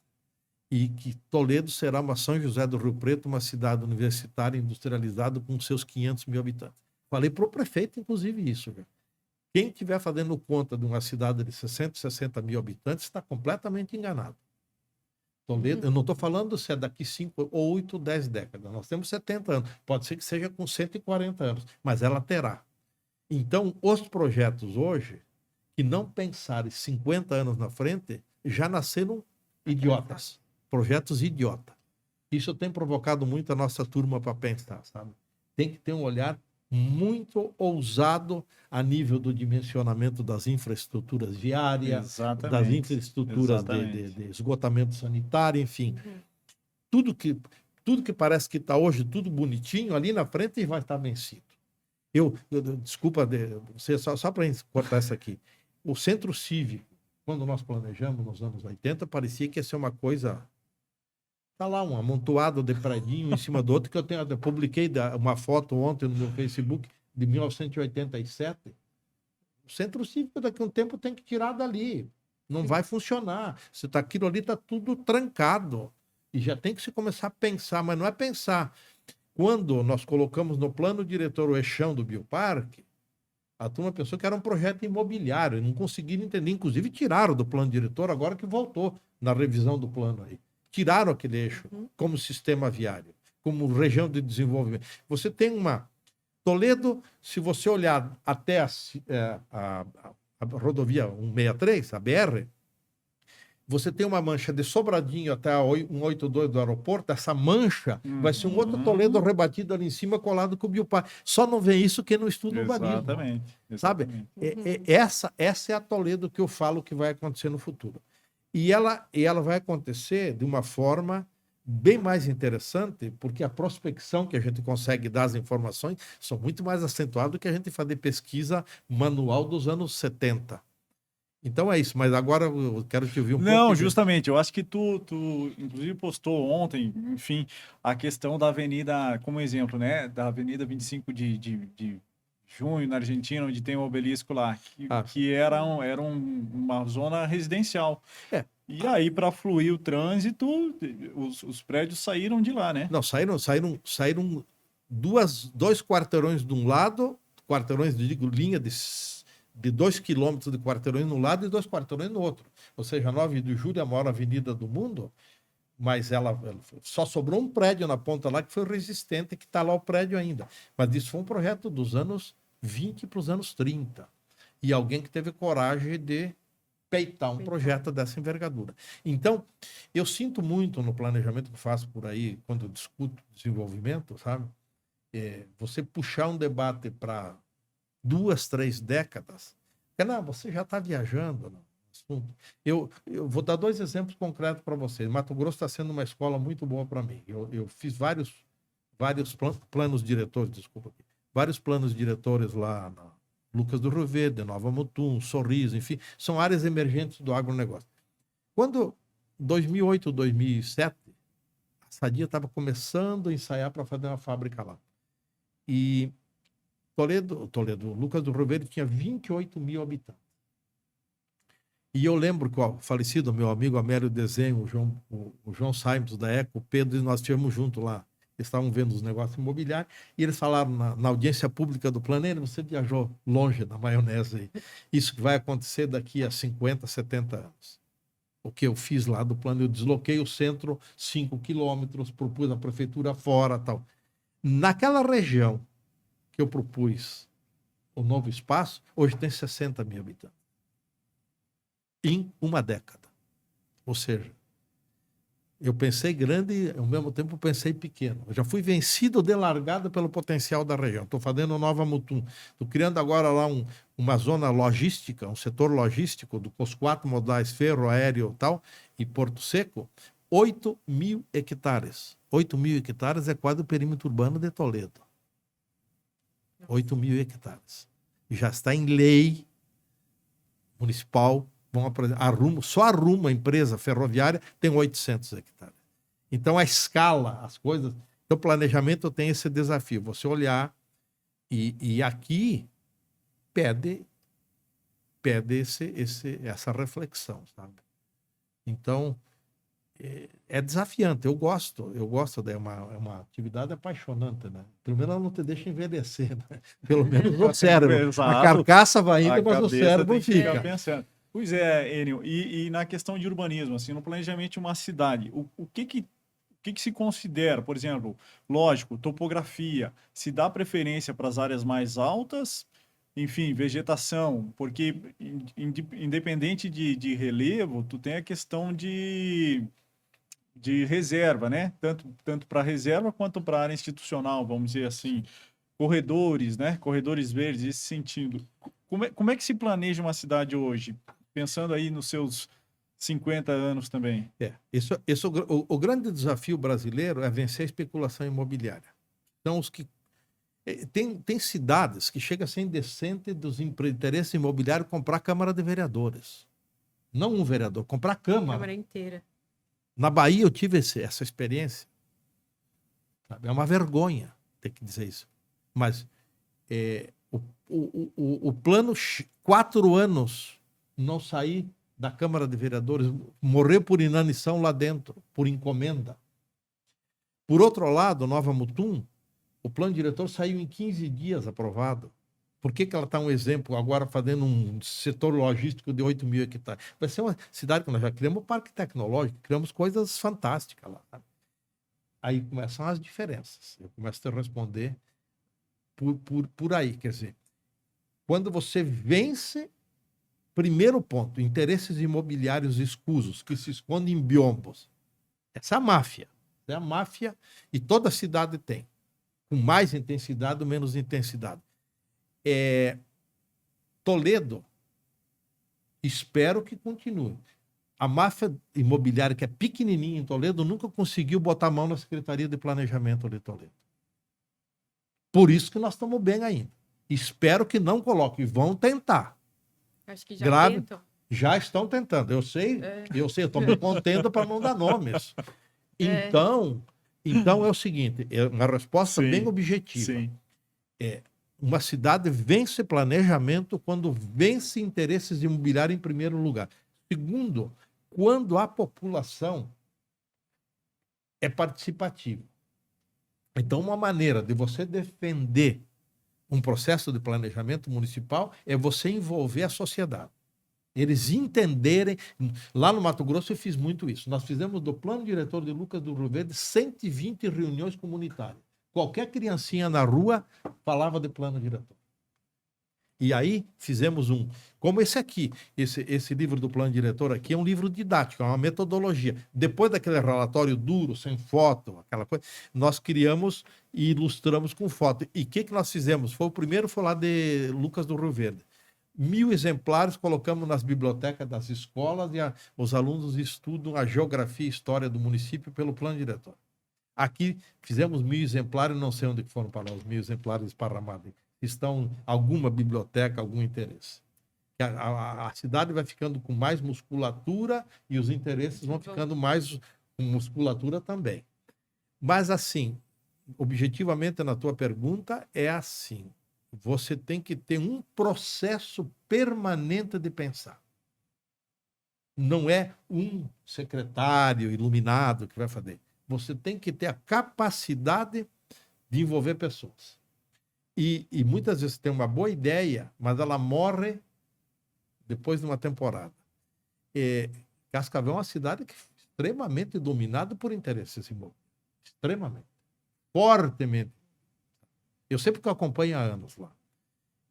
E que Toledo será uma São José do Rio Preto, uma cidade universitária industrializada com seus 500 mil habitantes. Falei para o prefeito, inclusive, isso. Viu? Quem estiver fazendo conta de uma cidade de 60, 60 mil habitantes está completamente enganado. Toledo, eu não estou falando se é daqui 5 ou 8, 10 décadas. Nós temos 70 anos. Pode ser que seja com 140 anos, mas ela terá. Então, os projetos hoje, que não pensarem 50 anos na frente, já nasceram idiotas. Projetos idiotas. Isso tem provocado muito a nossa turma para pensar, sabe? Tem que ter um olhar muito ousado a nível do dimensionamento das infraestruturas viárias, das infraestruturas de esgotamento sanitário, enfim. Tudo que parece que está hoje tudo bonitinho, ali na frente vai estar vencido. Desculpa, só para cortar essa aqui. O centro cívico, quando nós planejamos nos anos 80, parecia que ia ser uma coisa... Está lá um amontoado de predinho em cima do outro, que eu publiquei uma foto ontem no meu Facebook de 1987. O centro cívico daqui a um tempo tem que tirar dali. Não vai funcionar. Aquilo ali está tudo trancado. E já tem que se começar a pensar, mas não é pensar. Quando nós colocamos no plano diretor o eixão do Bioparque, a turma pensou que era um projeto imobiliário, e não conseguiram entender. Inclusive, tiraram do plano diretor, agora que voltou na revisão do plano aí. Tiraram aquele eixo como sistema viário, como região de desenvolvimento. Você tem uma... Toledo, se você olhar até a rodovia 163, a BR, você tem uma mancha de Sobradinho até a 182 do aeroporto, essa mancha vai ser um outro Toledo rebatido ali em cima, colado com o Bioparque. Só não vê isso quem não estuda urbanismo. Exatamente. Sabe? Essa é a Toledo que eu falo que vai acontecer no futuro. E ela vai acontecer de uma forma bem mais interessante, porque a prospecção que a gente consegue dar as informações são muito mais acentuadas do que a gente fazer pesquisa manual dos anos 70. Então é isso, mas agora eu quero te ouvir um pouco. Não, justamente, eu acho que tu inclusive postou ontem, enfim, a questão da avenida, como exemplo, né, da avenida 25 de junho, na Argentina, onde tem o obelisco lá, que era uma zona residencial. E aí, para fluir o trânsito, os prédios saíram de lá, né? Não, saíram dois quarteirões de um lado, quarteirões, digo, linha de 2 quilômetros de quarteirões no lado e 2 quarteirões no outro. Ou seja, a 9 de julho é a maior avenida do mundo, mas ela só sobrou um prédio na ponta lá que foi resistente, que está lá o prédio ainda. Mas isso foi um projeto dos anos 20 para os anos 30. E alguém que teve coragem de peitar um projeto dessa envergadura. Então, eu sinto muito no planejamento que eu faço por aí, quando eu discuto desenvolvimento, sabe? Você puxar um debate para 2, 3 décadas, não, você já está viajando no assunto. Eu vou dar 2 exemplos concretos para vocês. Mato Grosso está sendo uma escola muito boa para mim. Eu fiz vários planos diretores, desculpa aqui, vários planos diretores lá na Lucas do Rio Verde, Nova Mutum, Sorriso, enfim, são áreas emergentes do agronegócio. Quando 2008, 2007, a Sadia estava começando a ensaiar para fazer uma fábrica lá. E Lucas do Rio Verde tinha 28 mil habitantes. E eu lembro que o falecido meu amigo Amélio Desenho, o João Simons da Eco, o Pedro, e nós estivemos juntos lá. Eles estavam vendo os negócios imobiliários e eles falaram na audiência pública do Plano: você viajou longe na maionese aí. Isso que vai acontecer daqui a 50, 70 anos. O que eu fiz lá do plano, eu desloquei o centro 5 quilômetros, propus a prefeitura fora tal. Naquela região que eu propus o novo espaço, hoje tem 60 mil habitantes. Em uma década. Ou seja, eu pensei grande e, ao mesmo tempo, pensei pequeno. Eu já fui vencido de largada pelo potencial da região. Estou fazendo Nova Mutum. Estou criando agora lá uma zona logística, um setor logístico com os 4 modais, ferro, aéreo e tal, e Porto Seco, 8 mil hectares. 8 mil hectares é quase o perímetro urbano de Toledo. 8 mil hectares. Já está em lei municipal. Só a Rumo, a empresa ferroviária, tem 800 hectares. Então, a escala, as coisas... Então, o planejamento tem esse desafio. Você olhar e aqui pede essa reflexão, sabe? Então, é desafiante. Eu gosto. É uma atividade apaixonante, né? Pelo menos ela não te deixa envelhecer, né? Pelo menos o cérebro. Exato. A carcaça vai indo, mas o cérebro tem que fica. ficar pensando. Pois é, Enio, e na questão de urbanismo, assim, no planejamento de uma cidade, o que se considera, por exemplo, lógico, topografia, se dá preferência para as áreas mais altas, enfim, vegetação, porque independente de relevo, tu tem a questão de reserva, né? Tanto para reserva quanto para área institucional, vamos dizer assim, corredores, né? Corredores verdes, nesse sentido. Como é que se planeja uma cidade hoje? Pensando aí nos seus 50 anos também. O grande desafio brasileiro é vencer a especulação imobiliária. Então, os que tem cidades que chega a ser indecente dos interesses imobiliários comprar a Câmara de Vereadores. Não um vereador, comprar a Câmara. Câmara inteira. Na Bahia eu tive essa experiência. Sabe? É uma vergonha ter que dizer isso. Mas o plano, 4 anos não sair da Câmara de Vereadores, morreu por inanição lá dentro, por encomenda. Por outro lado, Nova Mutum, o plano diretor saiu em 15 dias aprovado. Por que ela está um exemplo agora fazendo um setor logístico de 8 mil hectares? Vai ser uma cidade que nós já criamos um parque tecnológico, criamos coisas fantásticas lá. Sabe? Aí começam as diferenças. Eu começo a te responder por aí. Quer dizer, quando você vence, primeiro ponto, interesses imobiliários escusos que se escondem em biombos. Essa é a máfia. É a máfia e toda cidade tem. Com mais intensidade ou menos intensidade. Toledo, espero que continue. A máfia imobiliária, que é pequenininha em Toledo, nunca conseguiu botar a mão na Secretaria de Planejamento de Toledo. Por isso que nós estamos bem ainda. Espero que não coloquem. Vão tentar. Acho que já tentam. Já estão tentando. Eu sei, eu estou me contendo para não dar nomes. Então é o seguinte, é uma resposta bem objetiva. Sim. Uma cidade vence planejamento quando vence interesses imobiliários em primeiro lugar. Segundo, quando a população é participativa. Então, uma maneira de você defender um processo de planejamento municipal é você envolver a sociedade. Eles entenderem. Lá no Mato Grosso eu fiz muito isso. Nós fizemos do plano diretor de Lucas do Rio Verde 120 reuniões comunitárias. Qualquer criancinha na rua falava de plano diretor. E aí fizemos como esse aqui, esse livro do plano diretor aqui é um livro didático, é uma metodologia. Depois daquele relatório duro, sem foto, aquela coisa, nós criamos e ilustramos com foto. E o que nós fizemos? O primeiro foi lá de Lucas do Rio Verde. 1000 exemplares colocamos nas bibliotecas das escolas e os alunos estudam a geografia e história do município pelo plano diretor. Aqui fizemos 1.000 exemplares, não sei onde foram parar os 1.000 exemplares esparramados. Estão alguma biblioteca, algum interesse. A cidade vai ficando com mais musculatura e os interesses vão ficando mais com musculatura também. Mas assim, objetivamente na tua pergunta é assim, você tem que ter um processo permanente de pensar. Não é um secretário iluminado que vai fazer. Você tem que ter a capacidade de envolver pessoas. E muitas vezes tem uma boa ideia, mas ela morre depois de uma temporada. Cascavel é uma cidade que é extremamente dominada por interesses imóveis. Extremamente. Fortemente. Eu sempre que acompanho há anos lá.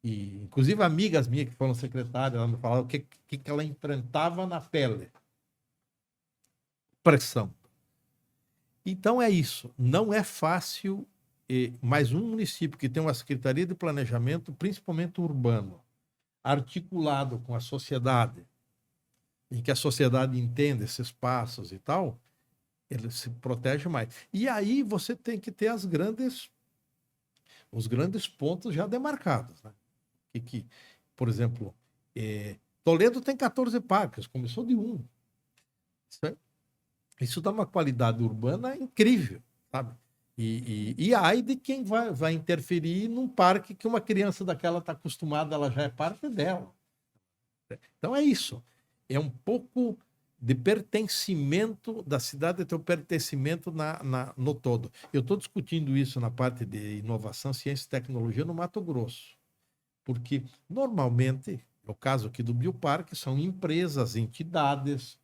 E, inclusive, amigas minhas que foram secretárias, ela me falavam o que ela enfrentava na pele. Pressão. Então é isso. Não é fácil, mas um município que tem uma Secretaria de Planejamento, principalmente urbano, articulado com a sociedade, em que a sociedade entende esses passos e tal, ele se protege mais. E aí você tem que ter os grandes pontos já demarcados, né? Por exemplo, Toledo tem 14 parques, começou de 1. Isso dá uma qualidade urbana incrível, sabe? E aí de quem vai interferir num parque que uma criança daquela está acostumada, ela já é parte dela. Então é isso. É um pouco de pertencimento da cidade, ter o pertencimento no todo. Eu estou discutindo isso na parte de inovação, ciência e tecnologia no Mato Grosso. Porque, normalmente, no caso aqui do Bioparque, são empresas, entidades,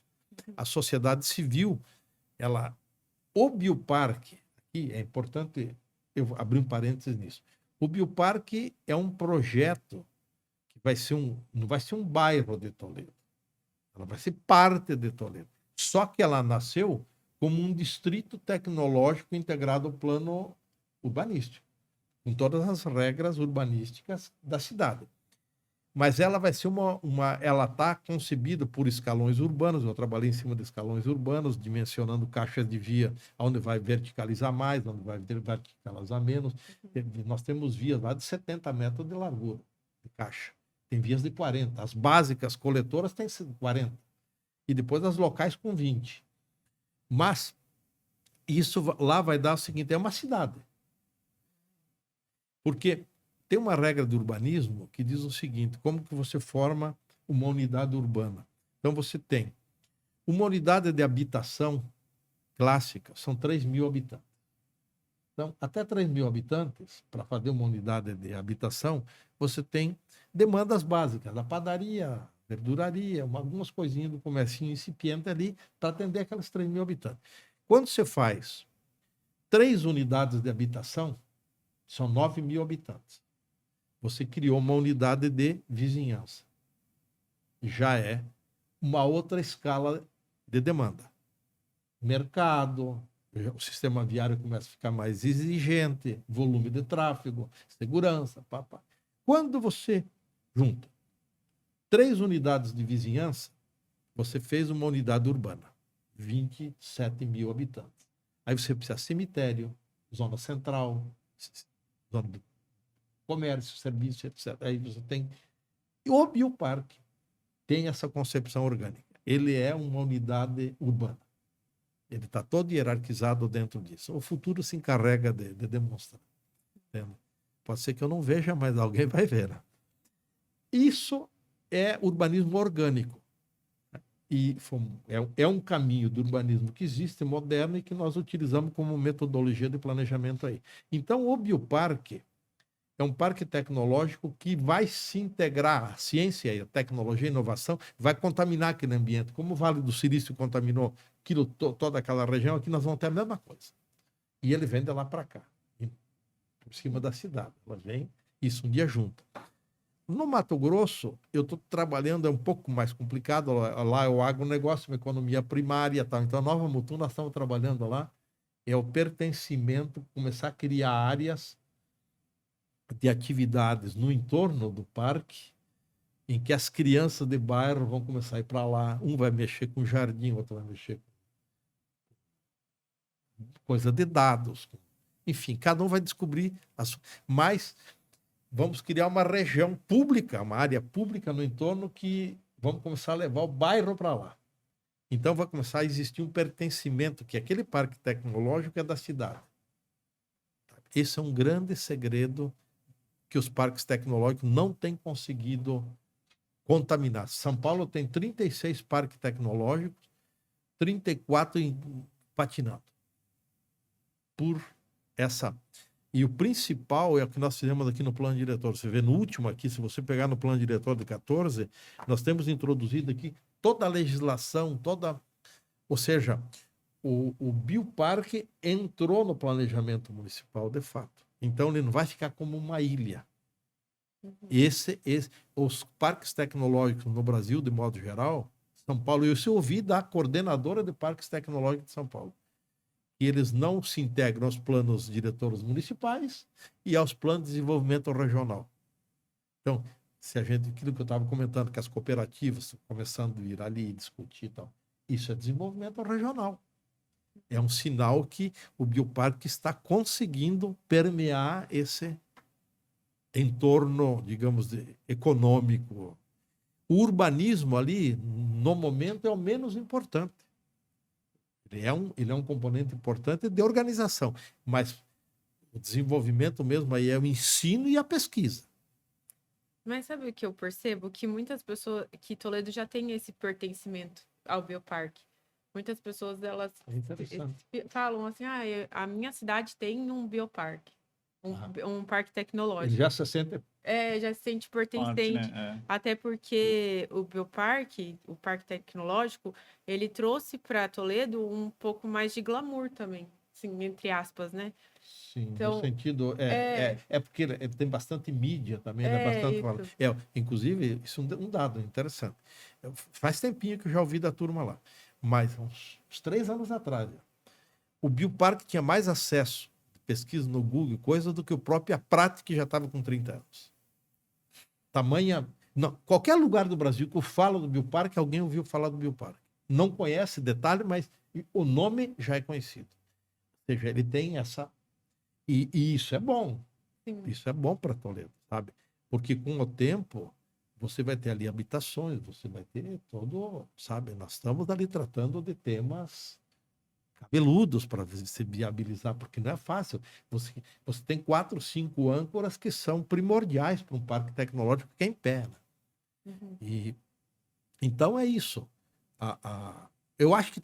a sociedade civil. O Bioparque, aqui é importante, eu vou abrir um parênteses nisso. O Bioparque é um projeto que não vai ser um bairro de Toledo. Ela vai ser parte de Toledo. Só que ela nasceu como um distrito tecnológico integrado ao plano urbanístico, com todas as regras urbanísticas da cidade. Mas ela vai ser ela está concebida por escalões urbanos. Eu trabalhei em cima de escalões urbanos, dimensionando caixas de via, onde vai verticalizar mais, onde vai verticalizar menos. Nós temos vias lá de 70 metros de largura de caixa. Tem vias de 40. As básicas coletoras têm 40. E depois as locais com 20. Mas isso lá vai dar o seguinte, é uma cidade. Porque tem uma regra do urbanismo que diz o seguinte, como que você forma uma unidade urbana. Então você tem uma unidade de habitação clássica, são 3.000 habitantes. Então, até 3.000 habitantes, para fazer uma unidade de habitação, você tem demandas básicas, da padaria, verduraria, algumas coisinhas do comércio incipiente ali, para atender aquelas 3.000 habitantes. Quando você faz 3 unidades de habitação, são 9.000 habitantes. Você criou uma unidade de vizinhança. Já é uma outra escala de demanda. Mercado, o sistema viário começa a ficar mais exigente, volume de tráfego, segurança, papá. Quando você junta 3 unidades de vizinhança, você fez uma unidade urbana, 27.000 habitantes. Aí você precisa de cemitério, zona central, zona de comércio, serviço, etc. Aí você tem... E o Bioparque tem essa concepção orgânica. Ele é uma unidade urbana. Ele está todo hierarquizado dentro disso. O futuro se encarrega de demonstrar. Entende? Pode ser que eu não veja, mas alguém vai ver. Né? Isso é urbanismo orgânico. E é um caminho do urbanismo que existe, moderno, e que nós utilizamos como metodologia de planejamento aí. Então, o Bioparque é um parque tecnológico que vai se integrar a ciência, a tecnologia, a inovação, vai contaminar aquele ambiente. Como o Vale do Silício contaminou toda aquela região, aqui nós vamos ter a mesma coisa. E ele vem de lá para cá, por cima da cidade. Ela vem, isso um dia junto. No Mato Grosso, eu estou trabalhando, é um pouco mais complicado, lá é o agronegócio, uma economia primária e tal. Então, a Nova Mutum, nós estamos trabalhando lá, é o pertencimento, começar a criar áreas de atividades no entorno do parque, em que as crianças de bairro vão começar a ir para lá. Um vai mexer com jardim, outro vai mexer com coisa de dados. Enfim, cada um vai descobrir. Mas vamos criar uma região pública, uma área pública no entorno que vamos começar a levar o bairro para lá. Então vai começar a existir um pertencimento, que aquele parque tecnológico é da cidade. Esse é um grande segredo que os parques tecnológicos não têm conseguido contaminar. São Paulo tem 36 parques tecnológicos, 34 patinando. Por essa... E o principal é o que nós fizemos aqui no plano diretor. Você vê no último aqui, se você pegar no plano diretor de 14, nós temos introduzido aqui toda a legislação, ou seja, o bioparque entrou no planejamento municipal de fato. Então ele não vai ficar como uma ilha. Os parques tecnológicos no Brasil, de modo geral, São Paulo, eu ouvi da coordenadora de parques tecnológicos de São Paulo, que eles não se integram aos planos diretores municipais e aos planos de desenvolvimento regional. Então, se a gente, aquilo que eu estava comentando, que as cooperativas estão começando a vir ali e discutir e tal, isso é desenvolvimento regional. É um sinal que o bioparque está conseguindo permear esse entorno, digamos, econômico. O urbanismo ali, no momento, é o menos importante. Ele é um componente importante de organização, mas o desenvolvimento mesmo aí é o ensino e a pesquisa. Mas sabe o que eu percebo? Que muitas pessoas, que Toledo já tem esse pertencimento ao bioparque. Muitas pessoas, elas falam assim, a minha cidade tem um bioparque, um parque tecnológico. Ele já se sente... já se sente pertencente. Né? Até porque o bioparque, o parque tecnológico, ele trouxe para Toledo um pouco mais de glamour também, assim, entre aspas, né? Sim, então, no sentido... É porque ele tem bastante mídia também, né? Bastante... inclusive, isso é um dado interessante. Faz tempinho que eu já ouvi da turma lá, mas uns 3 anos atrás, o bioparque tinha mais acesso de pesquisa no Google, coisa do que o próprio Aprat, que já estava com 30 anos. Tamanha... Não, qualquer lugar do Brasil que eu falo do bioparque, alguém ouviu falar do bioparque. Não conhece detalhe, mas o nome já é conhecido. Ou seja, ele tem essa... E isso é bom. Sim. Isso é bom para Toledo, sabe? Porque com o tempo, você vai ter ali habitações, você vai ter todo... Sabe? Nós estamos ali tratando de temas cabeludos para se viabilizar, porque não é fácil. Você tem 4, 5 âncoras que são primordiais para um parque tecnológico que é em pé. Né? E, então é isso. Eu acho que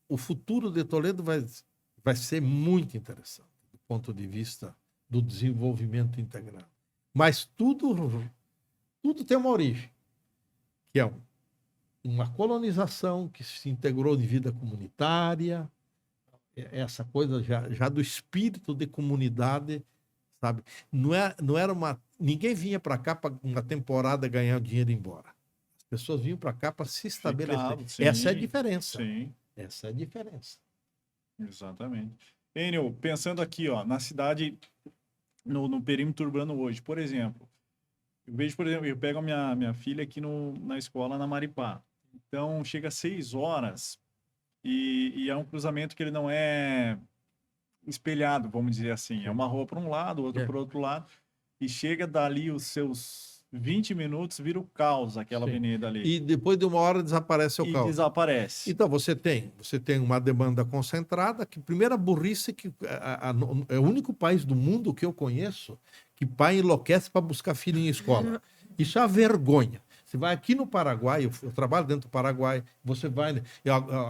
o futuro de Toledo vai ser muito interessante do ponto de vista do desenvolvimento integrado. Mas tudo tem uma origem, que é uma colonização que se integrou de vida comunitária, essa coisa já do espírito de comunidade, sabe? Não era ninguém vinha para cá para uma temporada ganhar dinheiro e ir embora. As pessoas vinham para cá para se estabelecer. Sim, essa é a diferença. Sim. Essa é a diferença. Exatamente. Enio, pensando aqui, ó, na cidade, no perímetro urbano hoje, por exemplo, eu vejo, por exemplo, eu pego a minha filha aqui na escola na Maripá. Então, chega às 6 horas e é um cruzamento que ele não é espelhado, vamos dizer assim. É uma rua para um lado, outra para o outro lado. E chega dali os seus 20 minutos, vira o caos aquela avenida ali. E depois de 1 hora desaparece o caos. Desaparece. Então, você tem uma demanda concentrada, que primeira burrice, que é o único país do mundo que eu conheço que pai enlouquece para buscar filho em escola. Isso é uma vergonha. Você vai aqui no Paraguai, eu trabalho dentro do Paraguai, você vai...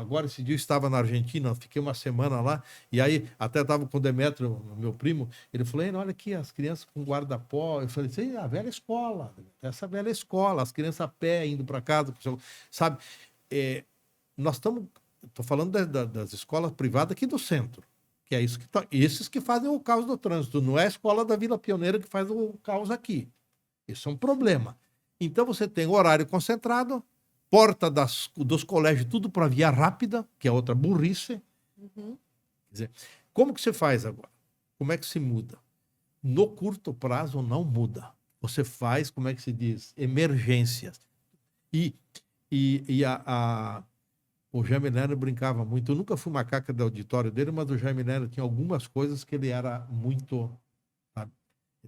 Agora, esse dia eu estava na Argentina, fiquei uma semana lá, e aí até estava com o Demetrio, meu primo, ele falou, olha aqui, as crianças com guarda-pó. Eu falei, isso é a velha escola, essa velha escola, as crianças a pé indo para casa, sabe? Nós estamos... Estou falando das escolas privadas aqui do centro, que é isso esses que fazem o caos do trânsito, não é a escola da Vila Pioneira que faz o caos aqui. Isso é um problema. Então, você tem horário concentrado, porta dos colégios, tudo para via rápida, que é outra burrice. Quer dizer, como que você faz agora? Como é que se muda? No curto prazo, não muda. Você faz, como é que se diz? Emergências. O Jaime Lerner brincava muito. Eu nunca fui macaca do auditório dele, mas o Jaime Lerner tinha algumas coisas que ele era muito... Sabe?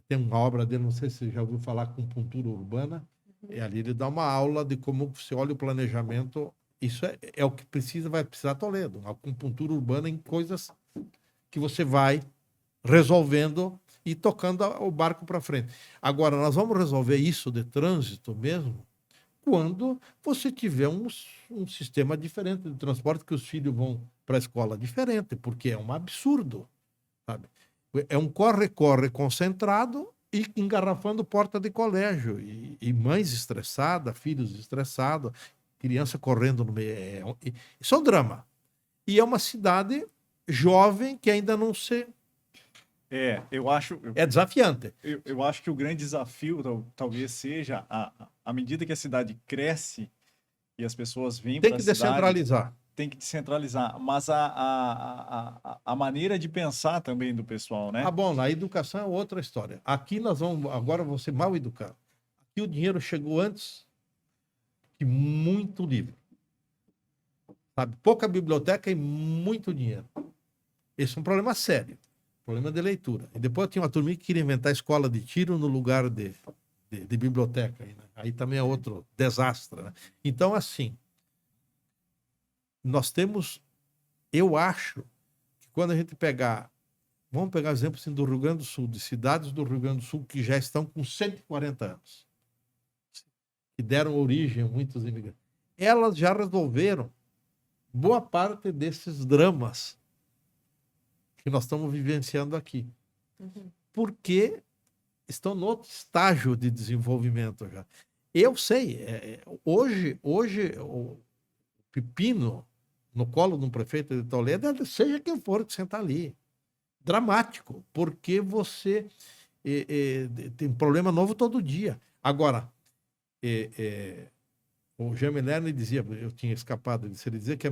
Tem uma obra dele, não sei se você já ouviu falar, Acupuntura Urbana. E ali ele dá uma aula de como você olha o planejamento. Isso é o que vai precisar Toledo. Uma acupuntura urbana em coisas que você vai resolvendo e tocando o barco para frente. Agora, nós vamos resolver isso de trânsito mesmo quando você tiver um sistema diferente de transporte, que os filhos vão para a escola diferente, porque é um absurdo, sabe? É um corre-corre concentrado e engarrafando porta de colégio, e mães estressadas, filhos estressados, criança correndo no meio. Isso é um drama. E é uma cidade jovem que ainda não se... Eu acho... É desafiante. Eu acho que o grande desafio talvez seja, à medida que a cidade cresce e as pessoas vêm para a cidade... Tem que descentralizar. Tem que descentralizar, mas a maneira de pensar também do pessoal, né? Ah, bom, a educação é outra história. Aqui nós vamos, agora vou ser mal educado. Aqui o dinheiro chegou antes de muito livro. Sabe? Pouca biblioteca e muito dinheiro. Esse é um problema sério. Problema de leitura. E depois tinha uma turma que queria inventar escola de tiro no lugar de biblioteca. Né? Aí também é outro desastre. Né? Então, assim, nós temos, eu acho, que quando a gente pegar, vamos pegar exemplo assim, do Rio Grande do Sul, de cidades do Rio Grande do Sul que já estão com 140 anos, que deram origem a muitos imigrantes. Elas já resolveram boa parte desses dramas que nós estamos vivenciando aqui. Uhum. Porque estão no outro estágio de desenvolvimento já. Eu sei, hoje o pepino no colo de um prefeito de Toledo, seja quem for que senta ali. Dramático, porque você tem problema novo todo dia. Agora, o Jaime Lerner dizia, eu tinha escapado disso, ele dizia que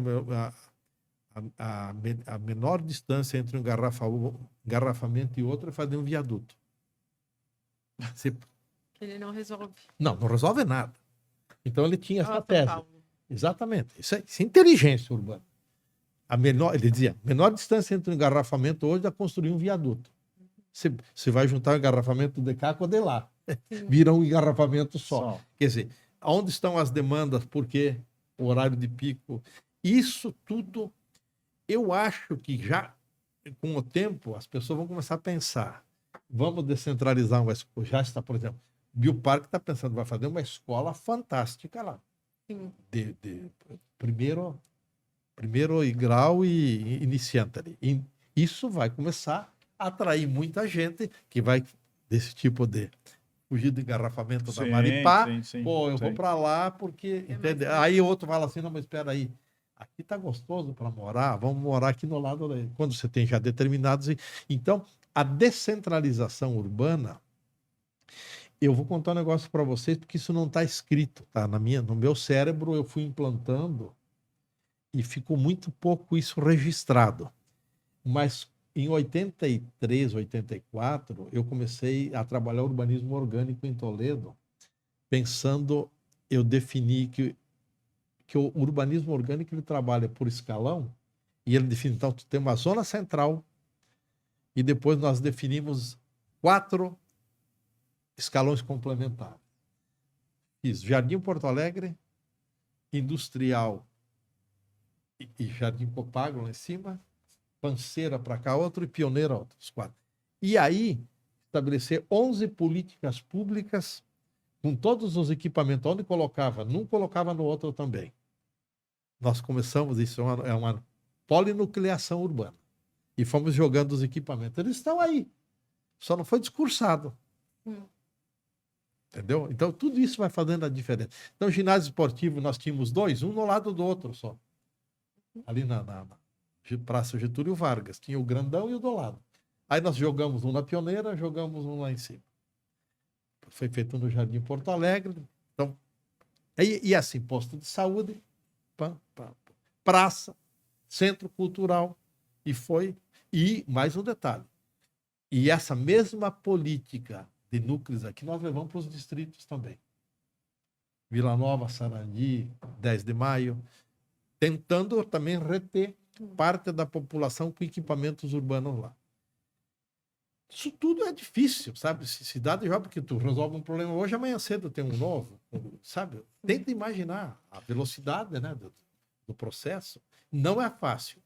a menor distância entre um engarrafamento e outro é fazer um viaduto. Ele não resolve. Não resolve nada. Então ele tinha essa São tese. Paulo. Exatamente. Isso é inteligência urbana. Ele dizia, menor distância entre um engarrafamento hoje é construir um viaduto. Você vai juntar o engarrafamento de cá com o de lá. Sim. Vira um engarrafamento só. Quer dizer, onde estão as demandas? Por quê? O horário de pico. Isso tudo, eu acho que já, com o tempo, as pessoas vão começar a pensar. Vamos descentralizar uma escola. Já está, por exemplo, Bioparque está pensando, vai fazer uma escola fantástica lá. Sim. De primeiro grau e iniciante ali. E isso vai começar a atrair muita gente que vai desse tipo de fugir do engarrafamento da Maripá. Sim, Pô, eu vou para lá porque... entende? Aí outro fala assim, não, mas espera aí. Aqui tá gostoso para morar, vamos morar aqui no lado daí. Quando você tem já determinados... Então, a descentralização urbana, eu vou contar um negócio para vocês, porque isso não está escrito, tá? No meu cérebro eu fui implantando e ficou muito pouco isso registrado. Mas em 83, 84, eu comecei a trabalhar urbanismo orgânico em Toledo, pensando, eu defini que o urbanismo orgânico ele trabalha por escalão, e ele define, então, tu tem uma zona central, e depois nós definimos 4 escalões complementares. Fiz Jardim Porto Alegre, Industrial e Jardim Copagro lá em cima, Panceira para cá, outro, e Pioneira, outros 4. E aí, estabelecer 11 políticas públicas com todos os equipamentos. Onde colocava? Não colocava no outro também. Nós começamos, isso é uma polinucleação urbana. E fomos jogando os equipamentos. Eles estão aí. Só não foi discursado. Entendeu? Então, tudo isso vai fazendo a diferença. Então, ginásio esportivo, nós tínhamos 2, um no lado do outro só. Ali na Praça Getúlio Vargas. Tinha o grandão e o do lado. Aí nós jogamos um na Pioneira, jogamos um lá em cima. Foi feito no Jardim Porto Alegre. Então, e assim, posto de saúde, praça, centro cultural. E mais um detalhe. E essa mesma política de núcleos aqui, nós levamos para os distritos também. Vila Nova, Sarandi, 10 de Maio, tentando também reter parte da população com equipamentos urbanos lá. Isso tudo é difícil, sabe? Cidade já, porque tu resolve um problema hoje, amanhã cedo tem um novo, sabe? Tenta imaginar a velocidade, né, do processo. Não é fácil.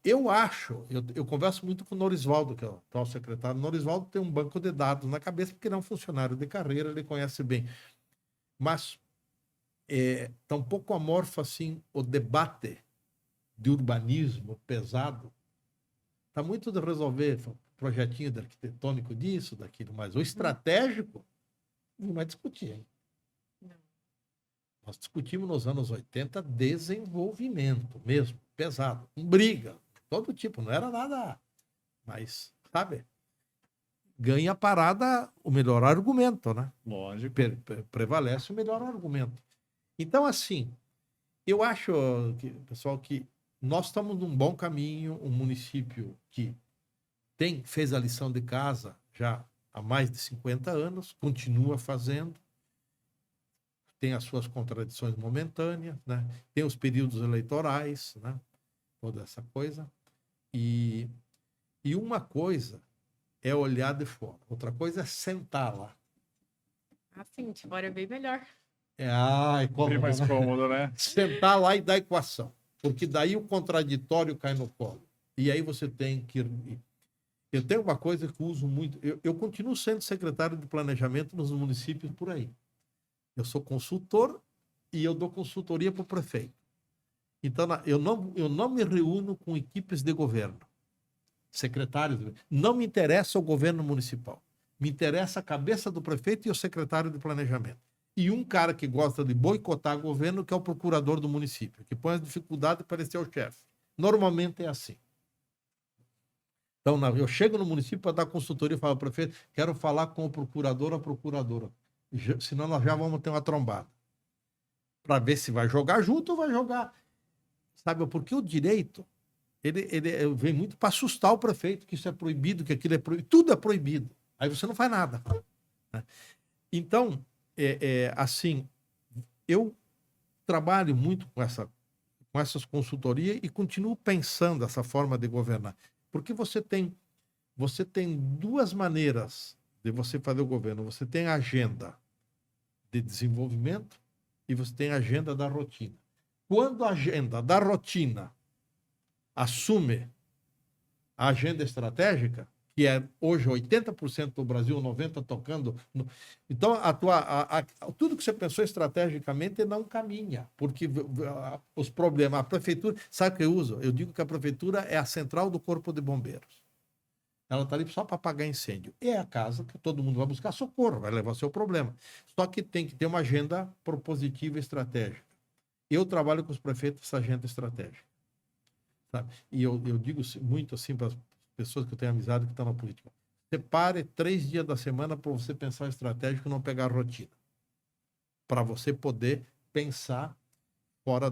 Eu acho, eu converso muito com o Norisvaldo, que é o atual secretário. O Norisvaldo tem um banco de dados na cabeça, porque ele é um funcionário de carreira, ele conhece bem. Mas está um pouco amorfo, assim, o debate de urbanismo pesado. Está muito de resolver projetinho de arquitetônico disso, daquilo, mas o estratégico não vai discutir, hein? Não. Nós discutimos nos anos 80 desenvolvimento mesmo, pesado, com briga, todo tipo, não era nada, mas, sabe, ganha a parada o melhor argumento, né? Lógico. Prevalece o melhor argumento. Então, assim, eu acho, pessoal, que nós estamos num bom caminho, um município que fez a lição de casa já há mais de 50 anos, continua fazendo, tem as suas contradições momentâneas, né? Tem os períodos eleitorais, né? Toda essa coisa. E uma coisa é olhar de fora, outra coisa é sentar lá. Assim, de fora é bem melhor. É Bem cômodo, mais né? cômodo, né? Sentar lá e dar equação, porque daí o contraditório cai no colo. E aí você tem que... Eu tenho uma coisa que eu uso muito. Eu continuo sendo secretário de planejamento nos municípios por aí. Eu sou consultor e eu dou consultoria para o prefeito. Então, eu não me reúno com equipes de governo, secretários. Não me interessa o governo municipal. Me interessa a cabeça do prefeito e o secretário de planejamento. E um cara que gosta de boicotar o governo, que é o procurador do município, que põe as dificuldades para ser o chefe. Normalmente é assim. Então, eu chego no município para dar consultoria e falo, prefeito, quero falar com o procurador ou a procuradora. Senão nós já vamos ter uma trombada. Para ver se vai jogar junto ou vai jogar. Sabe, porque o direito, ele vem muito para assustar o prefeito, que isso é proibido, que aquilo é proibido. Tudo é proibido. Aí você não faz nada. Né? Então, assim, eu trabalho muito com essas consultorias e continuo pensando essa forma de governar. Porque você tem duas maneiras de você fazer o governo. Você tem a agenda de desenvolvimento e você tem a agenda da rotina. Quando a agenda da rotina assume a agenda estratégica, que é hoje 80% do Brasil, 90% tocando... Então, tudo que você pensou estrategicamente não caminha, porque os problemas... A prefeitura... Sabe o que eu uso? Eu digo que a prefeitura é a central do corpo de bombeiros. Ela está ali só para apagar incêndio. É a casa que todo mundo vai buscar socorro, vai levar seu problema. Só que tem que ter uma agenda propositiva e estratégica. Eu trabalho com os prefeitos essa agenda estratégica. Sabe? E eu digo muito assim para as pessoas que eu tenho amizade que estão na política. Separe 3 dias da semana para você pensar estratégico e não pegar a rotina. Para você poder pensar fora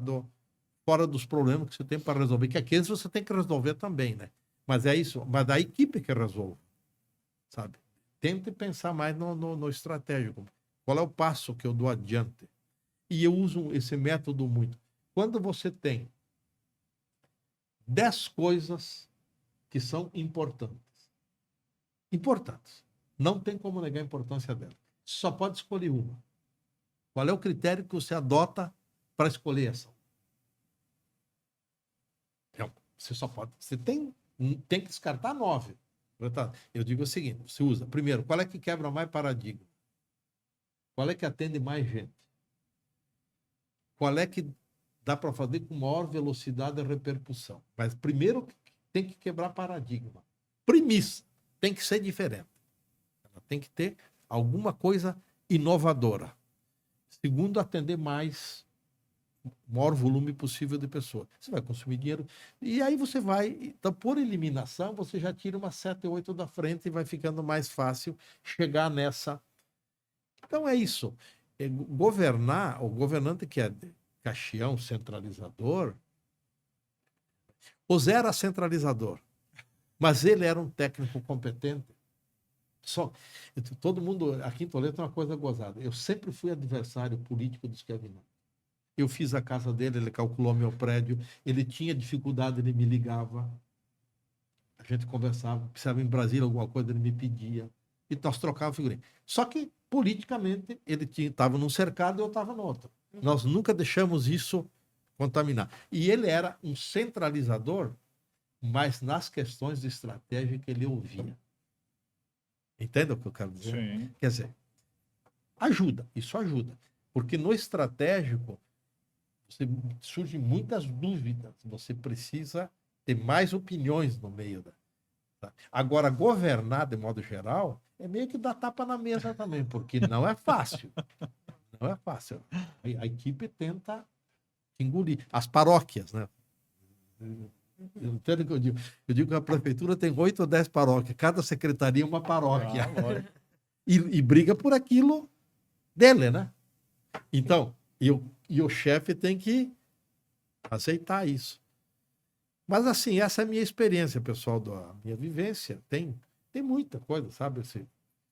dos problemas que você tem para resolver. Que aqueles você tem que resolver também, né? Mas é isso. Mas a equipe que resolve. Sabe? Tente pensar mais no estratégico. Qual é o passo que eu dou adiante? E eu uso esse método muito. Quando você tem 10 coisas que são importantes. Importantes. Não tem como negar a importância delas. Só pode escolher uma. Qual é o critério que você adota para escolher essa? Você só pode... Você tem que descartar 9. Eu digo o seguinte, você usa. Primeiro, qual é que quebra mais paradigma? Qual é que atende mais gente? Qual é que dá para fazer com maior velocidade e repercussão? Mas primeiro tem que quebrar paradigma. Premissa tem que ser diferente. Ela tem que ter alguma coisa inovadora. Segundo, atender o maior volume possível de pessoas. Você vai consumir dinheiro. E aí você vai... Então, por eliminação, você já tira umas 7, 8 da frente e vai ficando mais fácil chegar nessa... Então, é isso. Governar, o governante que é caxião, centralizador, o Zé era centralizador, mas ele era um técnico competente. Todo mundo, aqui em Toledo, tem uma coisa gozada. Eu sempre fui adversário político dos Kevin. Eu fiz a casa dele, ele calculou meu prédio, ele tinha dificuldade, ele me ligava. A gente conversava, precisava em Brasília alguma coisa, ele me pedia. E nós trocávamos figurinha. Só que, politicamente, ele estava num cercado e eu estava no outro. Nós nunca deixamos isso contaminar. E ele era um centralizador, mas nas questões de estratégia que ele ouvia. Entende o que eu quero dizer? Sim. Quer dizer, ajuda, isso ajuda. Porque no estratégico, surgem muitas dúvidas. Você precisa ter mais opiniões no meio da. Tá? Agora, governar, de modo geral, é meio que dar tapa na mesa também, porque não é fácil. Não é fácil. A equipe tenta engolir. As paróquias, né? Eu entendo o que eu digo. Eu digo que a prefeitura tem 8 ou 10 paróquias. Cada secretaria é uma paróquia. Lógico. E briga por aquilo dele, né? Então, e o chefe tem que aceitar isso. Mas, assim, essa é a minha experiência, pessoal, da minha vivência. Tem muita coisa, sabe? Assim,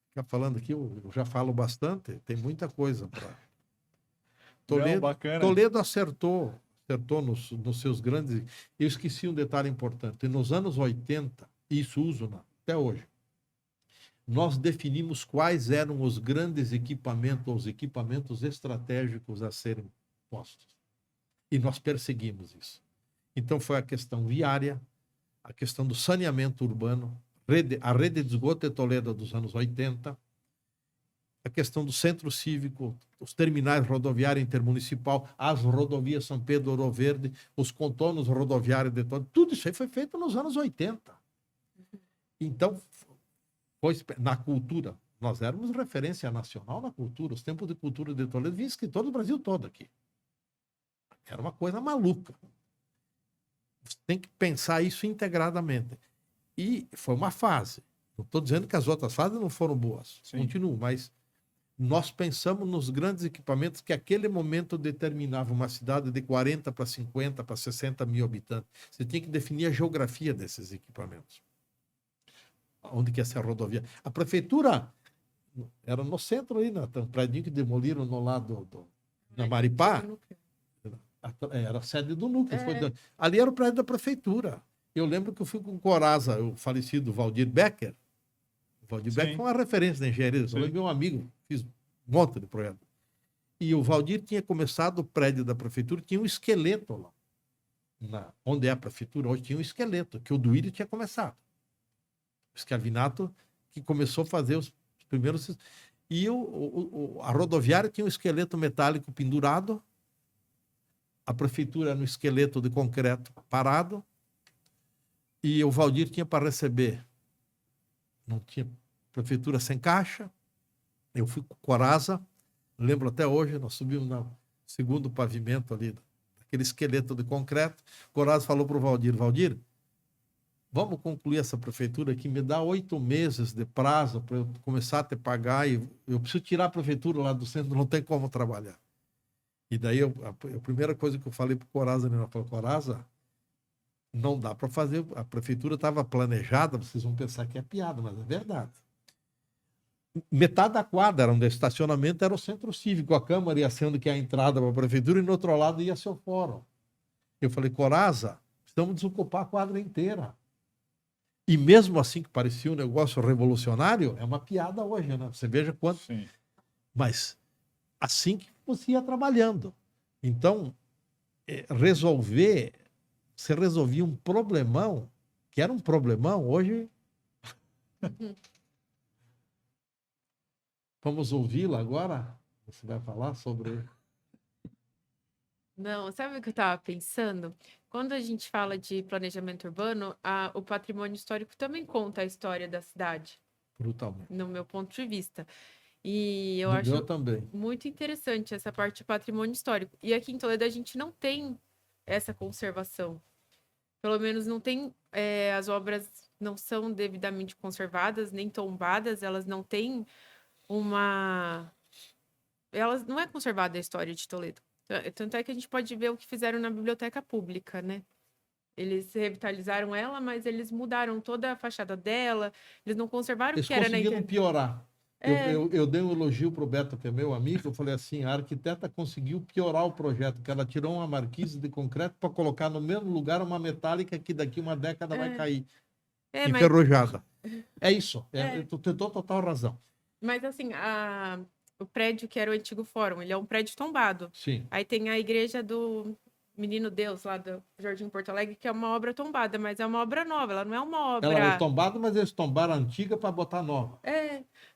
ficar falando aqui, eu já falo bastante, tem muita coisa para. Não, bacana. Toledo acertou nos seus grandes. Eu esqueci um detalhe importante. Nos anos 80, e isso uso até hoje, nós definimos quais eram os grandes equipamentos, os equipamentos estratégicos a serem postos. E nós perseguimos isso. Então, foi a questão viária, a questão do saneamento urbano, a rede de esgoto de Toledo dos anos 80, a questão do centro cívico, os terminais rodoviários intermunicipal, as rodovias São Pedro, Ouro Verde, os contornos rodoviários de Toledo, tudo isso aí foi feito nos anos 80. Então, na cultura, nós éramos referência nacional na cultura, os tempos de cultura de Toledo vinham escritor do Brasil todo aqui. Era uma coisa maluca. Você tem que pensar isso integradamente. E foi uma fase. Não estou dizendo que as outras fases não foram boas. Sim. Continuo, mas nós pensamos nos grandes equipamentos que aquele momento determinava uma cidade de 40 para 50 para 60 mil habitantes. Você tinha que definir a geografia desses equipamentos. Onde que ia ser a rodovia? A prefeitura era no centro aí, um prédio que demoliram no lado na Maripá. Era a sede do núcleo. Ali era o prédio da prefeitura. Eu lembro que eu fui com o Coraza, o falecido Valdir Becker. O Valdir Becker foi uma referência da engenharia. Eu sou meu amigo, fiz um monte de projeto. E o Valdir tinha começado o prédio da prefeitura, tinha um esqueleto lá. Onde é a prefeitura, hoje tinha um esqueleto, que o Duílio tinha começado. O Schiavinato, que começou a fazer os primeiros. E a rodoviária tinha um esqueleto metálico pendurado, a prefeitura no esqueleto de concreto parado, e o Valdir tinha para receber. Não tinha prefeitura sem caixa. Eu fui com o Coraza, lembro até hoje, nós subimos no segundo pavimento ali, aquele esqueleto de concreto. O Coraza falou para o Valdir, vamos concluir essa prefeitura aqui, me dá 8 meses de prazo para eu começar a te pagar, e eu preciso tirar a prefeitura lá do centro, não tem como trabalhar. E daí a primeira coisa que eu falei para o Coraza, eu falei, Coraza, não dá para fazer, a prefeitura estava planejada, vocês vão pensar que é piada, mas é verdade. Metade da quadra onde o estacionamento era o centro cívico, a Câmara ia sendo que é a entrada para a prefeitura, e no outro lado ia ser o fórum. Eu falei, Coraza, precisamos desocupar a quadra inteira. E mesmo assim, que parecia um negócio revolucionário, é uma piada hoje, né? Você veja quanto. Sim. Mas assim que você ia trabalhando. Então, você resolvia um problemão, que era um problemão, hoje. Vamos ouvi-la agora? Você vai falar sobre. Não, sabe o que eu estava pensando? Quando a gente fala de planejamento urbano, o patrimônio histórico também conta a história da cidade, Brutalmente. no meu ponto de vista. E eu No acho meu também. muito interessante essa parte de patrimônio histórico. E aqui em Toledo a gente não tem essa conservação. Pelo menos não tem, as obras não são devidamente conservadas, nem tombadas, elas não têm elas não é conservada a história de Toledo. Tanto é que a gente pode ver o que fizeram na biblioteca pública, né? Eles revitalizaram ela, mas eles mudaram toda a fachada dela, eles não conservaram o Eles que era na conseguiram internet. piorar. Eu dei um elogio para o Beto, que é meu amigo. Eu falei assim: a arquiteta conseguiu piorar o projeto, que ela tirou uma marquise de concreto para colocar no mesmo lugar uma metálica que daqui uma década vai cair, Mas, enferrujada. É isso. Tu tem total razão. mas assim, o prédio que era o antigo fórum, ele é um prédio tombado. Sim. Aí tem a igreja do Menino Deus, lá do Jardim Porto Alegre, que é uma obra tombada, mas é uma obra nova, ela não é uma obra... Ela é tombada, mas eles tombaram a antiga para botar nova.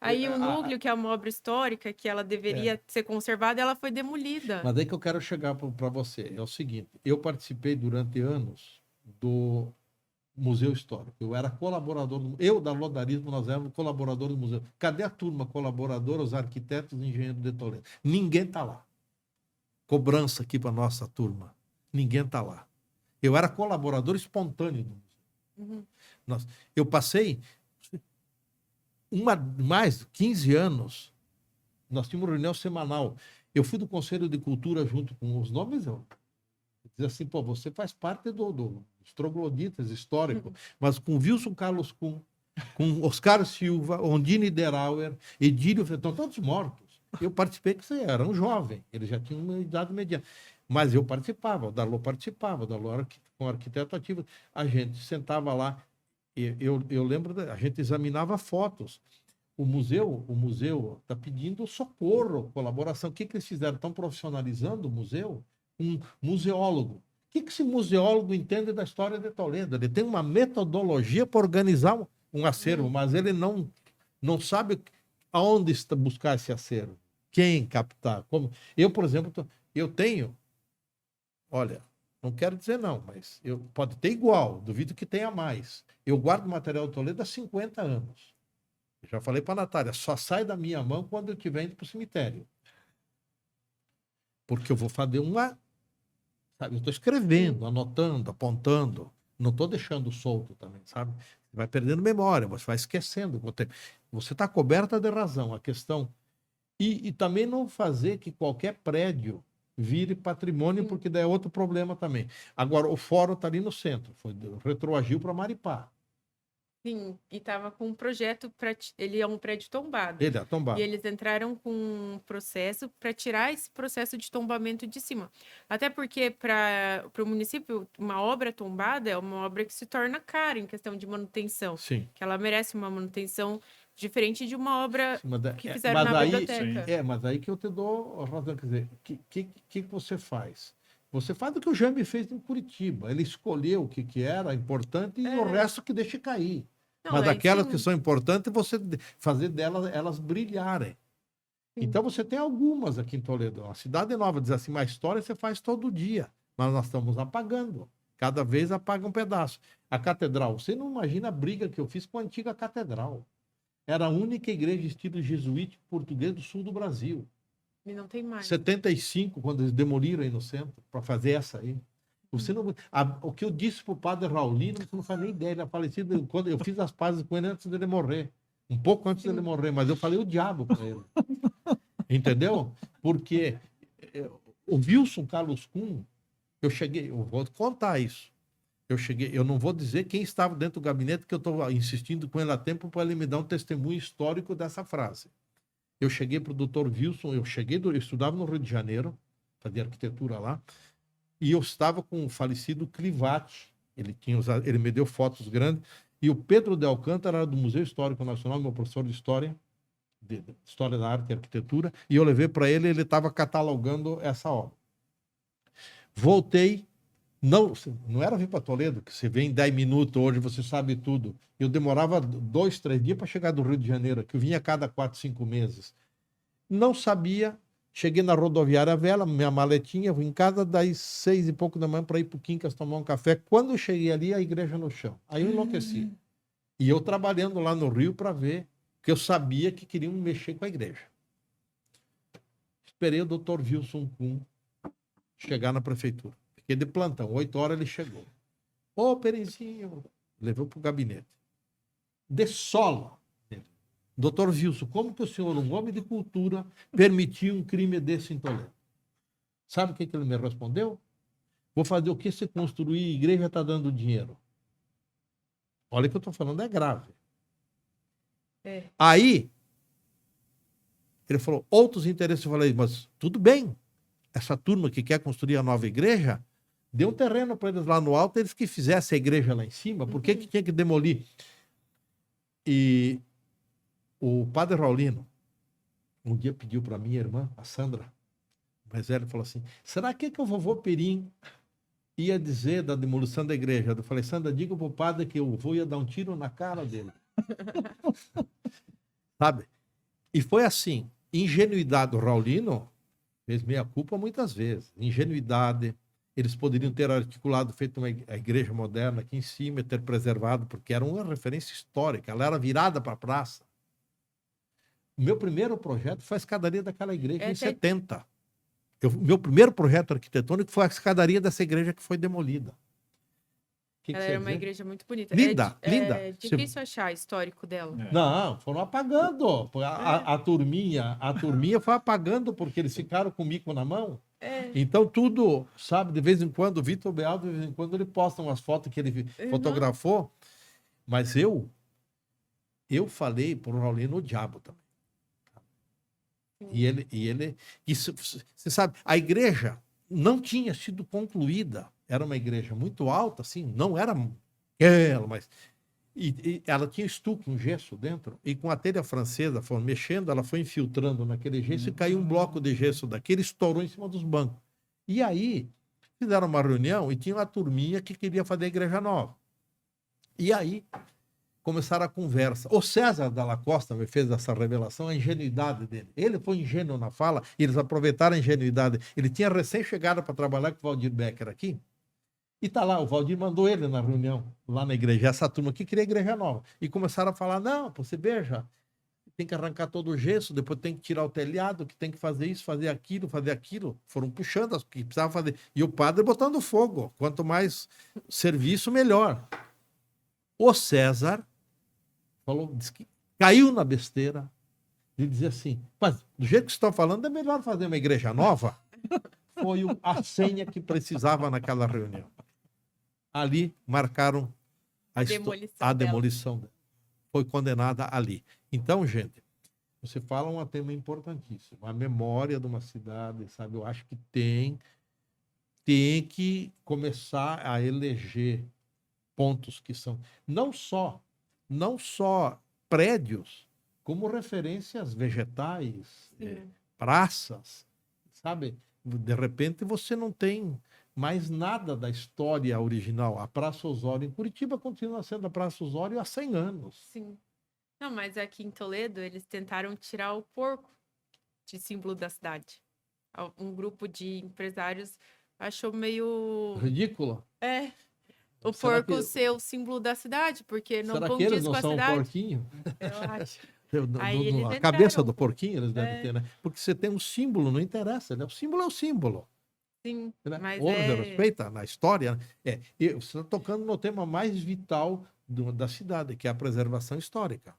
Aí o núcleo, que é uma obra histórica, que ela deveria ser conservada, ela foi demolida. Mas aí que eu quero chegar para você. É o seguinte, eu participei durante anos do Museu Histórico. Eu era colaborador, eu da Lodarismo, nós éramos colaboradores do museu. Cadê a turma colaboradora, os arquitetos e engenheiros de Toledo? Ninguém está lá. Cobrança aqui para nossa turma. Ninguém está lá. Eu era colaborador espontâneo do museu. Eu passei mais de 15 anos, nós tínhamos uma reunião semanal. Eu fui do Conselho de Cultura junto com os nomes, eu dizia assim, pô, você faz parte dos trogloditas histórico, mas com Wilson Carlos Kuhn, com Oscar Silva, Ondine Derauer, Edílio, estão todos mortos. Eu participei, que você era um jovem, eles já tinham uma idade mediana. Mas eu participava, o Darlot participava, o Darlot com arquiteto ativo. A gente sentava lá, eu lembro, a gente examinava fotos. O museu está pedindo socorro, colaboração. O que eles fizeram? Estão profissionalizando o museu? Um museólogo. O que esse museólogo entende da história de Toledo? Ele tem uma metodologia para organizar um acervo, mas ele não sabe aonde buscar esse acervo, quem captar. Como eu, por exemplo, eu tenho, olha, não quero dizer não, mas pode ter igual, duvido que tenha mais. Eu guardo material de Toledo há 50 anos. Já falei para a Natália, só sai da minha mão quando eu estiver indo para o cemitério. Porque eu vou fazer sabe, eu estou escrevendo, anotando, apontando. Não estou deixando solto também, sabe? Você vai perdendo memória, você vai esquecendo. Você está coberta de razão. A questão... E também não fazer que qualquer prédio vire patrimônio, porque daí é outro problema também. Agora, o fórum está ali no centro. Retroagiu para Maripá. Sim, e estava com um projeto para... Ele é um prédio tombado. Ele é tombado. E eles entraram com um processo para tirar esse processo de tombamento de cima. Até porque, para o município, uma obra tombada é uma obra que se torna cara em questão de manutenção. Sim. Que ela merece uma manutenção diferente de uma obra que fizeram na biblioteca. Mas aí que eu te dou a razão. Quer dizer, o que você faz? Você faz o que o Jamie fez em Curitiba. Ele escolheu o que era importante e o resto que deixa cair. Não, mas aquelas que são importantes, você fazer delas elas brilharem. Sim. Então você tem algumas aqui em Toledo. A cidade nova diz assim, mas história você faz todo dia. Mas nós estamos apagando. Cada vez apaga um pedaço. A catedral, você não imagina a briga que eu fiz com a antiga catedral. Era a única igreja estilo jesuítico português do sul do Brasil. E não tem mais. 75, quando eles demoliram aí no centro, para fazer essa aí. Você não, o que eu disse para o padre Raulino, você não faz nem ideia. Ele é falecido quando eu fiz as pazes com ele antes dele morrer. Um pouco antes dele morrer, mas eu falei o diabo para ele. Entendeu? Porque o Wilson Carlos Kuhn, eu vou contar isso. Eu não vou dizer quem estava dentro do gabinete, que eu estou insistindo com ele há tempo para ele me dar um testemunho histórico dessa frase. Eu cheguei para o doutor Wilson, eu estudava no Rio de Janeiro, fazia arquitetura lá, e eu estava com o falecido Clivati, ele me deu fotos grandes, e o Pedro de Alcântara era do Museu Histórico Nacional, meu professor de História da Arte e Arquitetura, e eu levei para ele estava catalogando essa obra. Voltei, não era vir para Toledo, que você vem em 10 minutos, hoje você sabe tudo. Eu demorava 2, 3 dias para chegar do Rio de Janeiro, que eu vinha a cada 4, 5 meses. Não sabia, cheguei na rodoviária Vela, minha maletinha, fui em casa das 6 e pouco da manhã para ir para o Quincas tomar um café. Quando eu cheguei ali, a igreja no chão. Aí eu enlouqueci. E eu trabalhando lá no Rio para ver, porque eu sabia que queriam mexer com a igreja. Esperei o doutor Wilson Kuhn chegar na prefeitura. Fiquei de plantão, 8 horas ele chegou. Ô, Perenzinho, levou para o gabinete. De sola. Doutor Wilson, como que o senhor, um homem de cultura, permitiu um crime desse em Toledo? Sabe o que ele me respondeu? Vou fazer o que se construir, a igreja está dando dinheiro. Olha o que eu estou falando, é grave. Aí, Ele falou, outros interesses. Eu falei, mas tudo bem. Essa turma que quer construir a nova igreja, deu um terreno para eles lá no alto, eles que fizessem a igreja lá em cima, por que tinha que demolir? E o padre Raulino, um dia pediu para minha irmã, a Sandra, mais velha, falou assim, será que o vovô Perim ia dizer da demolição da igreja? Eu falei, Sandra, diga para o padre que o vô ia dar um tiro na cara dele. Sabe? E foi assim, ingenuidade do Raulino fez meia-culpa muitas vezes. Ingenuidade, eles poderiam ter articulado, feito uma igreja moderna aqui em cima, ter preservado, porque era uma referência histórica, ela era virada para a praça. O meu primeiro projeto foi a escadaria daquela igreja em 70. Meu primeiro projeto arquitetônico foi a escadaria dessa igreja que foi demolida. Ela era uma igreja muito bonita. Linda, linda. É difícil achar histórico dela. Não, foram apagando. A turminha foi apagando porque eles ficaram com o mico na mão. Então tudo, sabe, de vez em quando, o Vitor Beal, de vez em quando ele posta umas fotos que ele fotografou. Mas eu falei pro Raulino o diabo também. E ele, isso, você sabe, a igreja não tinha sido concluída. Era uma igreja muito alta, assim, não era ela, mas... E ela tinha estuque, um gesso dentro, e com a telha francesa, foi mexendo, ela foi infiltrando naquele gesso e caiu um bloco de gesso daquele, estourou em cima dos bancos. E aí, fizeram uma reunião e tinha uma turminha que queria fazer a igreja nova. E aí, começaram a conversa. O César Dalla Costa me fez essa revelação, a ingenuidade dele. Ele foi ingênuo na fala, e eles aproveitaram a ingenuidade. Ele tinha recém-chegado para trabalhar com o Valdir Becker aqui, e tá lá, o Valdir mandou ele na reunião, lá na igreja, essa turma aqui queria igreja nova. E começaram a falar, não, você veja, tem que arrancar todo o gesso, depois tem que tirar o telhado, que tem que fazer isso, fazer aquilo. Foram puxando as que precisavam fazer. E o padre botando fogo. Quanto mais serviço, melhor. O César falou, disse que caiu na besteira de dizer assim, mas do jeito que vocês estão falando, é melhor fazer uma igreja nova? Foi a senha que precisava naquela reunião. Ali marcaram a demolição dela. Foi condenada ali. Então, gente, você fala um tema importantíssimo. A memória de uma cidade, sabe? Eu acho que tem que começar a eleger pontos que são não só prédios, como referências vegetais, praças, sabe? De repente você não tem mais nada da história original. A Praça Osório em Curitiba continua sendo a Praça Osório há 100 anos. Sim. Não, mas aqui em Toledo eles tentaram tirar o porco de símbolo da cidade. Um grupo de empresários achou meio... ridículo. O porco ser o símbolo da cidade, porque não condiz com a cidade. Será que eles não são um porquinho? Eu acho. A cabeça do porquinho eles devem ter, né? Porque você tem um símbolo, não interessa, né? O símbolo é o símbolo. Sim, né? mas Hoje respeita na história. Você está tocando no tema mais vital da cidade, que é a preservação histórica.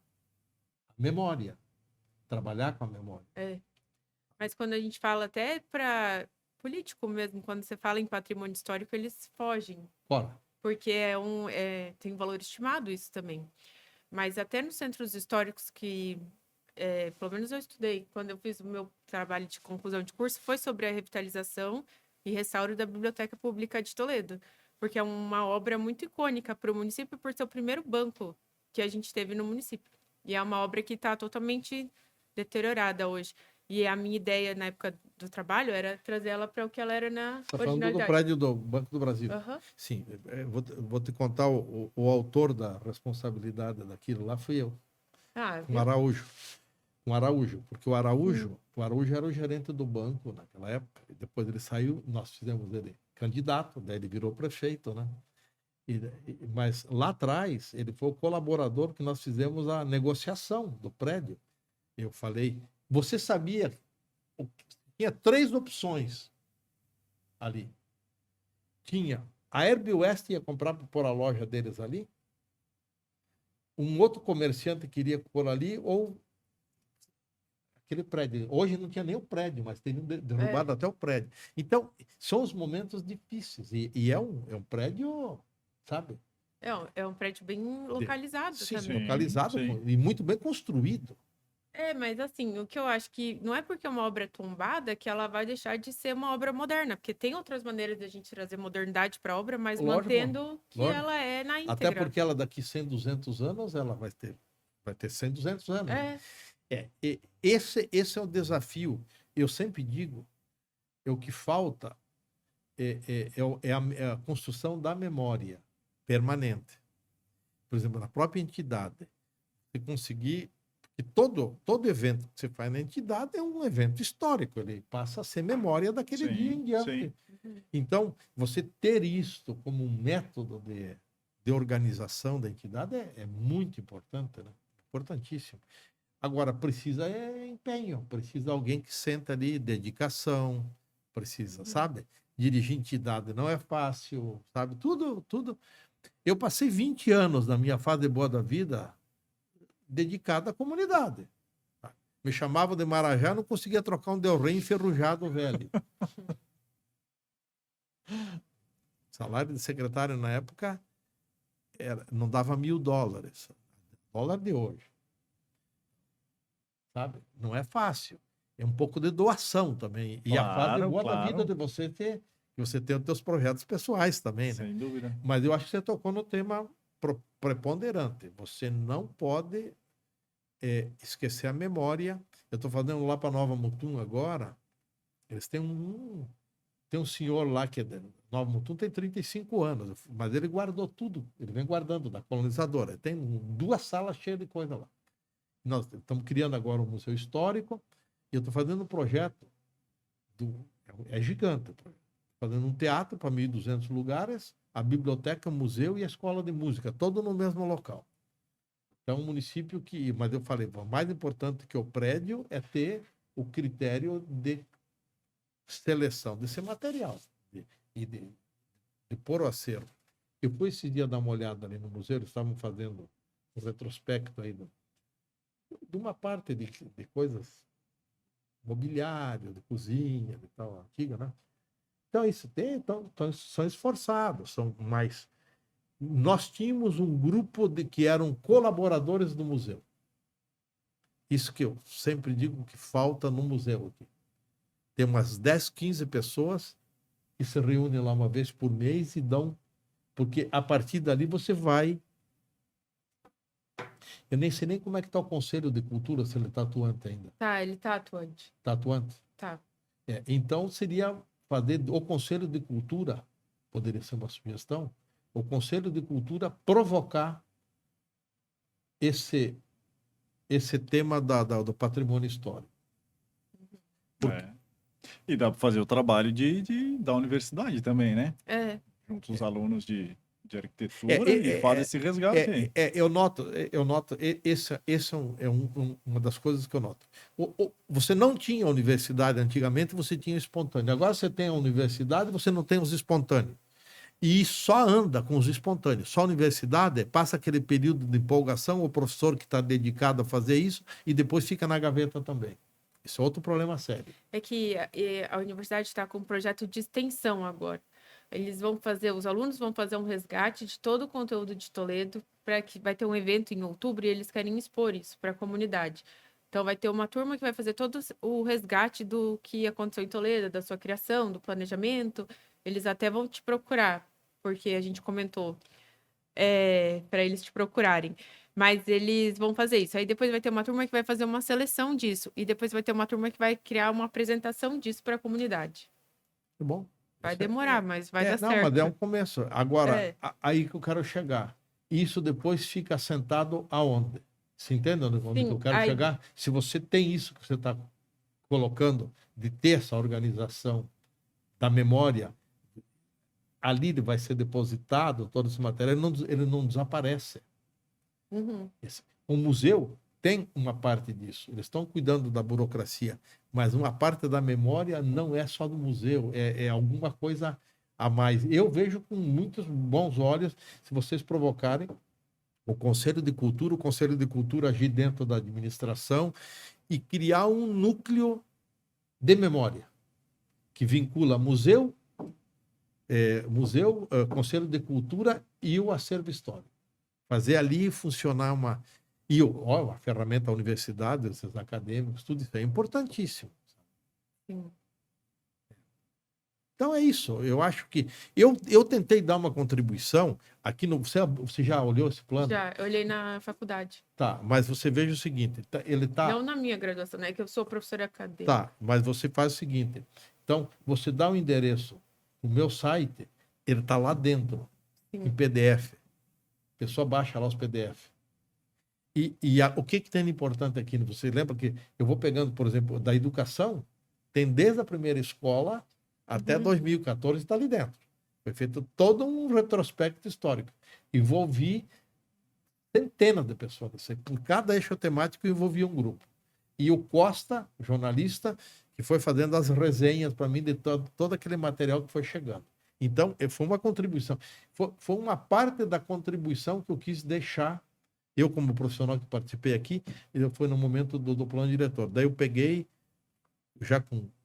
A memória. Trabalhar com a memória. Mas quando a gente fala até para político mesmo, quando você fala em patrimônio histórico, eles fogem. Fora. Porque tem valor estimado isso também. Mas até nos centros históricos que, pelo menos eu estudei, quando eu fiz o meu trabalho de conclusão de curso, foi sobre a revitalização e restauro da Biblioteca Pública de Toledo. Porque é uma obra muito icônica para o município por ser o primeiro banco que a gente teve no município. E é uma obra que está totalmente deteriorada hoje. E a minha ideia na época do trabalho era trazer ela para o que ela era na originalidade. Você está falando do prédio do Banco do Brasil. Sim, vou te contar o autor da responsabilidade daquilo lá fui eu. Com Araújo. Porque o Araújo era o gerente do banco naquela época. E depois ele saiu, nós fizemos ele candidato, daí ele virou prefeito, né? Mas lá atrás, ele foi o colaborador que nós fizemos a negociação do prédio. Eu falei... Você sabia que tinha 3 opções ali. Tinha a Herb West ia comprar para pôr a loja deles ali, um outro comerciante queria pôr ali, ou aquele prédio. Hoje não tinha nem o prédio, mas teriam derrubado até o prédio. Então, são os momentos difíceis. E é um prédio, sabe? É um prédio bem localizado também. Localizado e muito bem construído. Mas assim, o que eu acho que não é porque uma obra é tombada que ela vai deixar de ser uma obra moderna, porque tem outras maneiras de a gente trazer modernidade para a obra, mas Lógico, mantendo que lógico. ela é na Até íntegra. porque ela daqui 100, 200 anos, ela vai ter 100, 200 anos. Né? É, Esse é o desafio. Eu sempre digo, o que falta é a construção da memória permanente. Por exemplo, na própria entidade, você conseguir. Porque todo evento que você faz na entidade é um evento histórico, ele passa a ser memória daquele dia em Sim, diante. sim. Então, você ter isto como um método de organização da entidade é muito importante, né? Importantíssimo. Agora, precisa empenho, precisa alguém que senta ali, dedicação, precisa, sabe? Dirigir entidade não é fácil, sabe? Tudo. Eu passei 20 anos na minha fase boa da vida dedicada à comunidade. Me chamavam de Marajá, não conseguia trocar um Del Rey enferrujado velho. Salário de secretário na época não dava $1.000. Dólar de hoje. Sabe? Não é fácil. É um pouco de doação também. E a fase boa da vida de você ter os teus projetos pessoais também, né? Sem dúvida. Mas eu acho que você tocou no tema preponderante. Você não pode esquecer a memória. Eu estou fazendo lá para Nova Mutum agora. Eles têm um senhor lá que é de Nova Mutum, tem 35 anos, mas ele guardou tudo. Ele vem guardando da colonizadora. Tem 2 salas cheias de coisa lá. Nós estamos criando agora um museu histórico e eu estou fazendo um projeto é gigante. Fazendo um teatro para 1.200 lugares, a biblioteca, o museu e a escola de música, todo no mesmo local. Então, um município mas eu falei, o mais importante que o prédio é ter o critério de seleção desse material e de pôr o acervo. Eu fui esse dia dar uma olhada ali no museu, eles estavam fazendo um retrospecto aí de uma parte de coisas mobiliário, de cozinha, de tal, antiga, né? Então, isso são esforçados, são mais. Nós tínhamos um grupo que eram colaboradores do museu. Isso que eu sempre digo que falta no museu aqui. Tem umas 10, 15 pessoas que se reúnem lá uma vez por mês e dão. Porque a partir dali você vai. Eu nem sei nem como é que está o Conselho de Cultura, se ele está atuante ainda. tá, ele tá atuante. Está atuante? Tá. Então, seria fazer o Conselho de Cultura, poderia ser uma sugestão, o Conselho de Cultura provocar esse tema do patrimônio histórico. E dá para fazer o trabalho da universidade também, né? Junto com os alunos de arquitetura e faz esse resgate aí. Eu noto, esse é uma das coisas que eu noto. Você não tinha universidade antigamente, você tinha espontâneo. Agora você tem a universidade, você não tem os espontâneos. E só anda com os espontâneos. Só a universidade passa aquele período de empolgação, o professor que está dedicado a fazer isso, e depois fica na gaveta também. Isso é outro problema sério. É que a universidade está com um projeto de extensão agora. Os alunos vão fazer um resgate de todo o conteúdo de Toledo, para que vai ter um evento em outubro e eles querem expor isso para a comunidade. Então vai ter uma turma que vai fazer todo o resgate do que aconteceu em Toledo, da sua criação, do planejamento. Eles até vão te procurar, porque a gente comentou para eles te procurarem. Mas eles vão fazer isso. Aí depois vai ter uma turma que vai fazer uma seleção disso. E depois vai ter uma turma que vai criar uma apresentação disso para a comunidade. Tá bom? Vai demorar, mas vai dar não, certo. Mas é um começo. Agora, aí que eu quero chegar. Isso depois fica assentado aonde? Você entende onde eu quero chegar? Se você tem isso que você está colocando, de ter essa organização da memória, ali vai ser depositado todo esse material, ele não desaparece. O museu tem uma parte disso. Eles estão cuidando da burocracia, mas uma parte da memória não é só do museu, é alguma coisa a mais. Eu vejo com muitos bons olhos, se vocês provocarem, o Conselho de Cultura agir dentro da administração e criar um núcleo de memória que vincula museu, Conselho de Cultura e o acervo histórico. Fazer ali funcionar E a ferramenta, a universidade, os acadêmicos, tudo isso é importantíssimo. Sim. Então é isso. Eu acho que eu tentei dar uma contribuição aqui no. Você já olhou esse plano? Já, eu olhei na faculdade. Tá, mas você veja o seguinte, ele tá. Não na minha graduação, né? Que eu sou professora acadêmica. Tá, mas você faz o seguinte. Então, você dá o endereço no meu site, ele tá lá dentro, Sim. em PDF. A pessoa baixa lá os PDF. O que tem de importante aqui? Você lembra que eu vou pegando, por exemplo, da educação, tem desde a primeira escola até 2014 está ali dentro. Foi feito todo um retrospecto histórico. Envolvi centenas de pessoas. Por cada eixo temático envolvia um grupo. E o Costa, jornalista, que foi fazendo as resenhas para mim de todo aquele material que foi chegando. Então, foi uma contribuição. Foi uma parte da contribuição que eu quis deixar. Eu, como profissional que participei aqui, foi no momento do plano diretor. Daí eu peguei,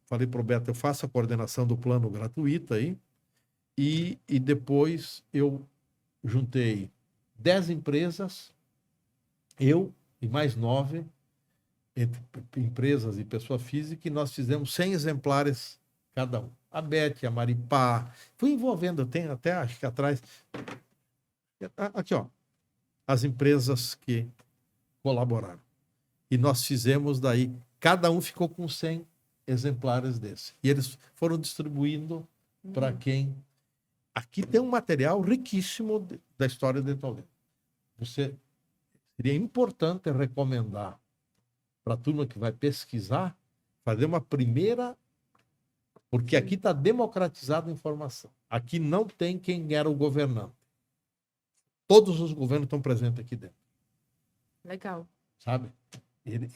falei para o Beto, eu faço a coordenação do plano gratuito aí, e depois eu juntei 10 empresas, eu e mais 9, entre empresas e pessoa física, e nós fizemos 100 exemplares cada um. A Beth, a Maripá, fui envolvendo, eu tenho até, acho que atrás, aqui ó, as empresas que colaboraram. E nós fizemos daí, cada um ficou com 100 exemplares desse. E eles foram distribuindo para quem... Aqui tem um material riquíssimo da história de Toledo. Seria importante recomendar para a turma que vai pesquisar, fazer uma primeira... Porque aqui está democratizada a informação. Aqui não tem quem era o governante. Todos os governos estão presentes aqui dentro. Legal. Sabe?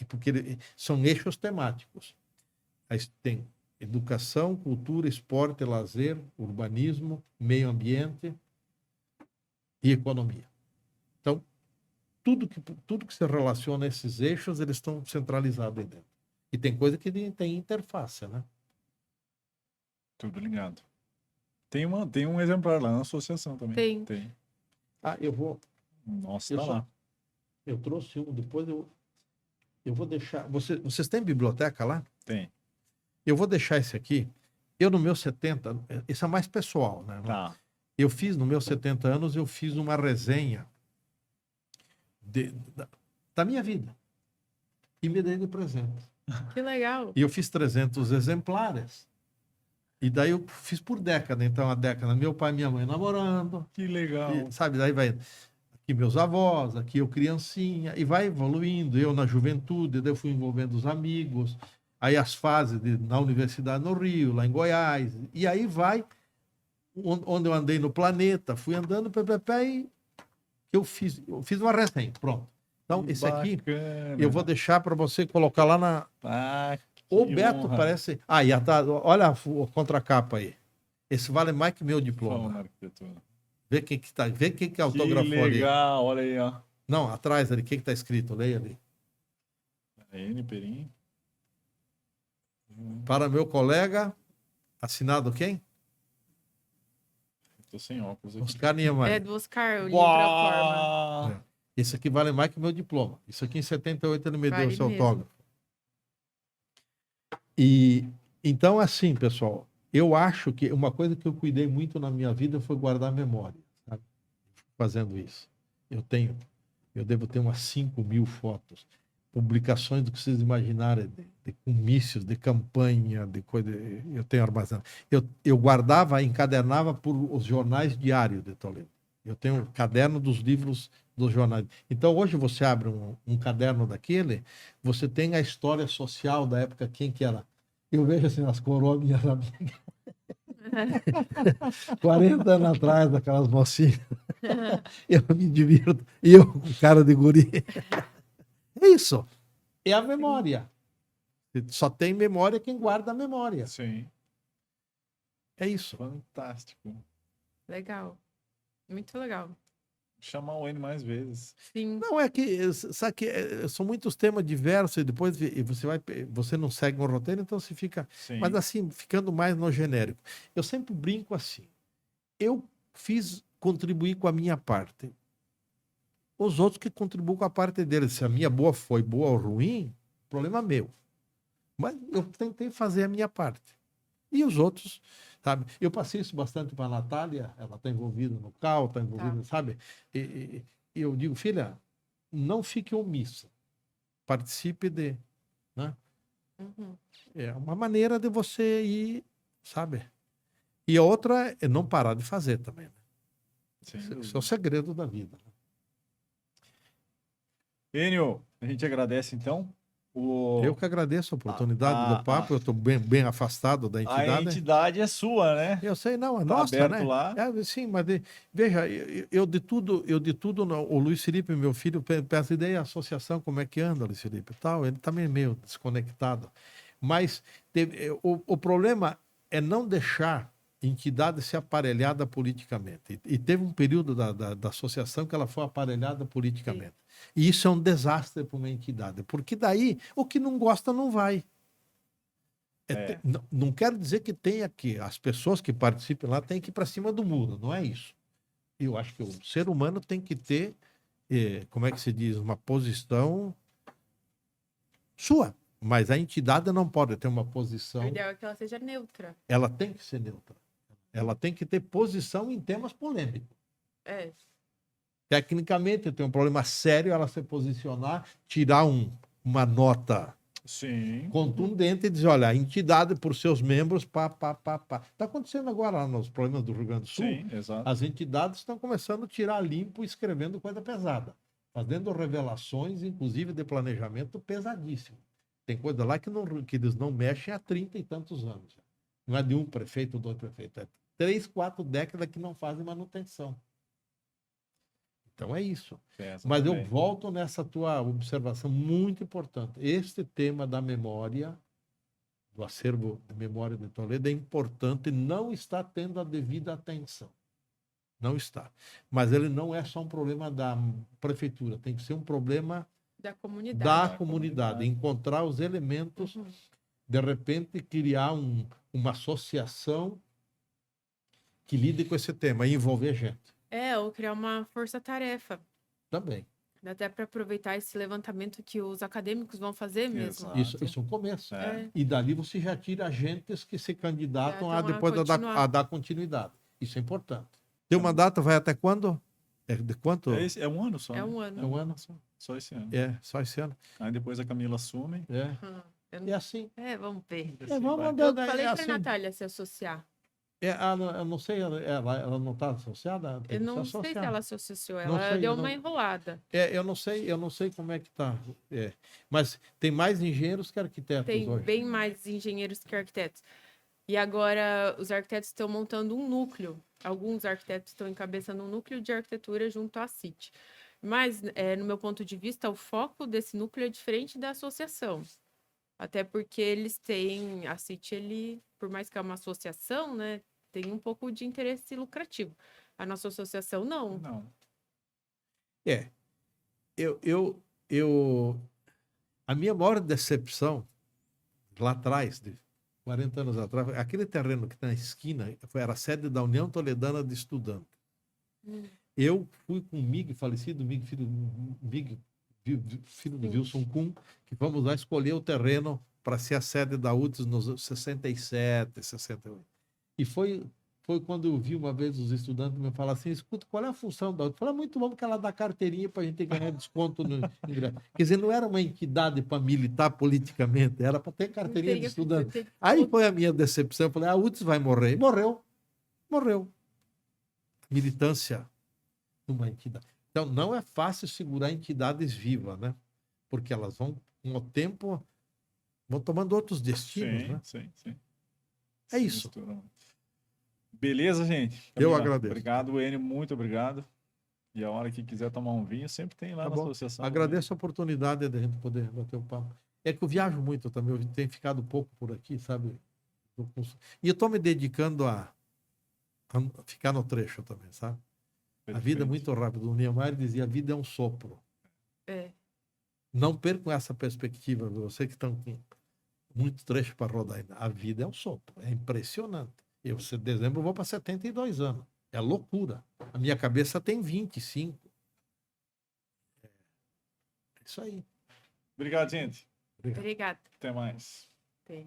Porque são eixos temáticos. Aí tem educação, cultura, esporte, lazer, urbanismo, meio ambiente e economia. Então, tudo que se relaciona a esses eixos, eles estão centralizados aí dentro. E tem coisa que tem interface, né? Tudo ligado. Tem um exemplar lá na associação também. Tem. Ah, eu vou... Nossa, tá lá. Eu trouxe um, depois eu vou deixar... Vocês têm biblioteca lá? Tem. Eu vou deixar esse aqui. Eu, no meu 70... Esse é mais pessoal, né? Tá. Eu fiz, no meus 70 anos, eu fiz uma resenha da minha vida. E me dei de presente. Que legal. E eu fiz 300 exemplares. E daí eu fiz por década. Então, a década, meu pai e minha mãe namorando. Que legal. E, sabe, daí vai... Aqui meus avós, aqui eu criancinha. E vai evoluindo. Eu na juventude, daí eu fui envolvendo os amigos. Aí as fases na universidade no Rio, lá em Goiás. E aí vai... Onde eu andei no planeta. Fui andando, e eu fiz uma resenha. Pronto. Então, esse aqui, eu vou deixar para você colocar lá na... O Beto honra. Parece... olha a contracapa aí. Esse vale mais que meu diploma. Vê quem que tá, vê quem que autografou ali. Que legal, olha aí, ó. Não, atrás ali, o que que tá escrito? Leia ali. N. Perim. Para meu colega, assinado quem? Tô sem óculos aqui. Oscar Niemeyer. É do Oscar, o livro A Forma. Esse aqui vale mais que meu diploma. Isso aqui em 78 ele me Vale deu seu mesmo. autógrafo. E então, assim, pessoal, eu acho que uma coisa que eu cuidei muito na minha vida foi guardar memória, sabe? Fazendo isso. Eu devo ter umas 5.000 fotos, publicações do que vocês imaginarem, de comícios, de campanha, de coisa. Eu tenho armazenado. Eu guardava, encadernava por os jornais diários de Toledo. Eu tenho um caderno dos livros dos jornais. Então, hoje você abre um caderno daquele, você tem a história social da época, quem que era. Eu vejo assim, as coroas minhas amigas. 40 anos atrás, daquelas mocinhas. Eu me divirto. E eu com cara de guri. É isso. É a memória. Só tem memória quem guarda a memória. Sim. É isso. Fantástico. Legal. Muito legal. Chamar o N mais vezes. Sim. Não, é que, sabe que são muitos temas diversos e depois você não segue um roteiro, então você fica... Sim. Mas assim, ficando mais no genérico. Eu sempre brinco assim. Eu contribuí com a minha parte. os outros que contribuem com a parte deles. Se a minha boa foi boa ou ruim, problema meu. Mas eu tentei fazer a minha parte. E os outros, sabe? Eu passei isso bastante para a Natália, ela está envolvida no CAU, está envolvida, sabe? E eu digo, filha, não fique omissa. Participe de... Né? Uhum. É uma maneira de você ir, sabe? E a outra é não parar de fazer também. Né? Sem Isso é o dúvida. segredo da vida. Enio, a gente agradece então. Eu que agradeço a oportunidade do papo, eu estou bem afastado da A entidade. entidade é sua, né? Eu sei, não, é Tá nossa, aberto né? lá. Sim, mas veja, eu de tudo, o Luiz Felipe, meu filho, peço ideia, a associação, como é que anda, Luiz Felipe, tal, ele também é meio desconectado. Mas o problema é não deixar a entidade ser aparelhada politicamente. E teve um período da associação que ela foi aparelhada politicamente. E isso é um desastre para uma entidade, porque daí o que não gosta não vai. Não quero dizer que tenha que as pessoas que participem lá têm que ir para cima do muro, não é isso. Eu acho que o ser humano tem que ter, como é que se diz, uma posição sua, mas a entidade não pode ter uma O posição. ideal é que ela seja neutra. Ela tem que ser neutra. Ela tem que ter posição em temas polêmicos. É. Tecnicamente, tem um problema sério ela se posicionar, tirar uma nota Sim. contundente e dizer, olha, a entidade por seus membros, pá. Está acontecendo agora lá nos problemas do Rio Grande do Sul. Sim, exato. As entidades estão começando a tirar limpo, escrevendo coisa pesada, fazendo revelações, inclusive de planejamento pesadíssimo. Tem coisa lá que eles não mexem há 30 e tantos anos. Não é de um prefeito ou dois prefeitos, é 3, 4 décadas que não fazem manutenção. Então é isso. Mas eu volto nessa tua observação muito importante. Este tema da memória, do acervo de memória de Toledo, é importante e não está tendo a devida atenção. Não está. Mas ele não é só um problema da prefeitura, tem que ser um problema Da comunidade. da comunidade. Encontrar os elementos, de repente, criar uma associação que lide com esse tema e envolver gente. Ou criar uma força-tarefa. Também. Dá até para aproveitar esse levantamento que os acadêmicos vão fazer mesmo. Exato. Isso é um começo. É. E dali você já tira agentes que se candidatam a depois a dar continuidade. Isso é importante. Teu mandato vai até quando? É de quanto? É um ano só. É né? um ano. É um ano. Só esse ano. É, só esse ano. Aí depois a Camila assume. É. Eu É assim. vamos ver. Assim Vamos vai. andando Eu falei é para assim. Natália se associar. Eu não sei, ela não está associada? Tem Eu que não se sei se associar. ela se associou. Não Ela sei, deu não- uma enrolada. Eu não sei como é que está. Mas tem mais engenheiros que arquitetos Tem hoje. bem mais engenheiros que arquitetos. E agora os arquitetos estão montando um núcleo. Alguns arquitetos estão encabeçando um núcleo de arquitetura junto à CIT. Mas, no meu ponto de vista, o foco desse núcleo é diferente da associação. Até porque eles têm... A CIT, por mais que é uma associação, né, tem um pouco de interesse lucrativo. A nossa associação, não. Não. A minha maior decepção, lá atrás, de 40 anos atrás, aquele terreno que está na esquina era a sede da União Toledana de Estudantes. Eu fui com o Mig, falecido Mig, filho do Wilson Kuhn, que vamos lá escolher o terreno para ser a sede da UTS nos 67, 68. E foi quando eu vi uma vez os estudantes me falar assim, escuta, qual é a função da UTS? Eu falei, muito bom, porque ela dá carteirinha para a gente ganhar desconto no ingresso. Quer dizer, não era uma entidade para militar politicamente, era para ter carteirinha de estudante. Aí foi a minha decepção, eu falei, a UTS vai morrer. E morreu. Militância numa entidade. Então, não é fácil segurar entidades vivas, né? Porque elas vão, com o tempo, vão tomando outros destinos, né? Sim. É isso. Mistura. Beleza, gente? Eu Camila, agradeço. Obrigado, Enio, muito obrigado. E a hora que quiser tomar um vinho, sempre tem lá Tá na bom. associação. Agradeço a oportunidade de a gente poder bater o papo. É que eu viajo muito também, eu tenho ficado pouco por aqui, sabe? E eu estou me dedicando a ficar no trecho também, sabe? A vida é muito rápida. O Niemeyer dizia, a vida é um sopro. Não percam essa perspectiva, você que estão com muito trecho para rodar ainda. A vida é um sopro, é impressionante. Eu, em dezembro, vou para 72 anos. É loucura. A minha cabeça tem 25. Isso aí. Obrigado, gente. Obrigada. Até mais. Até.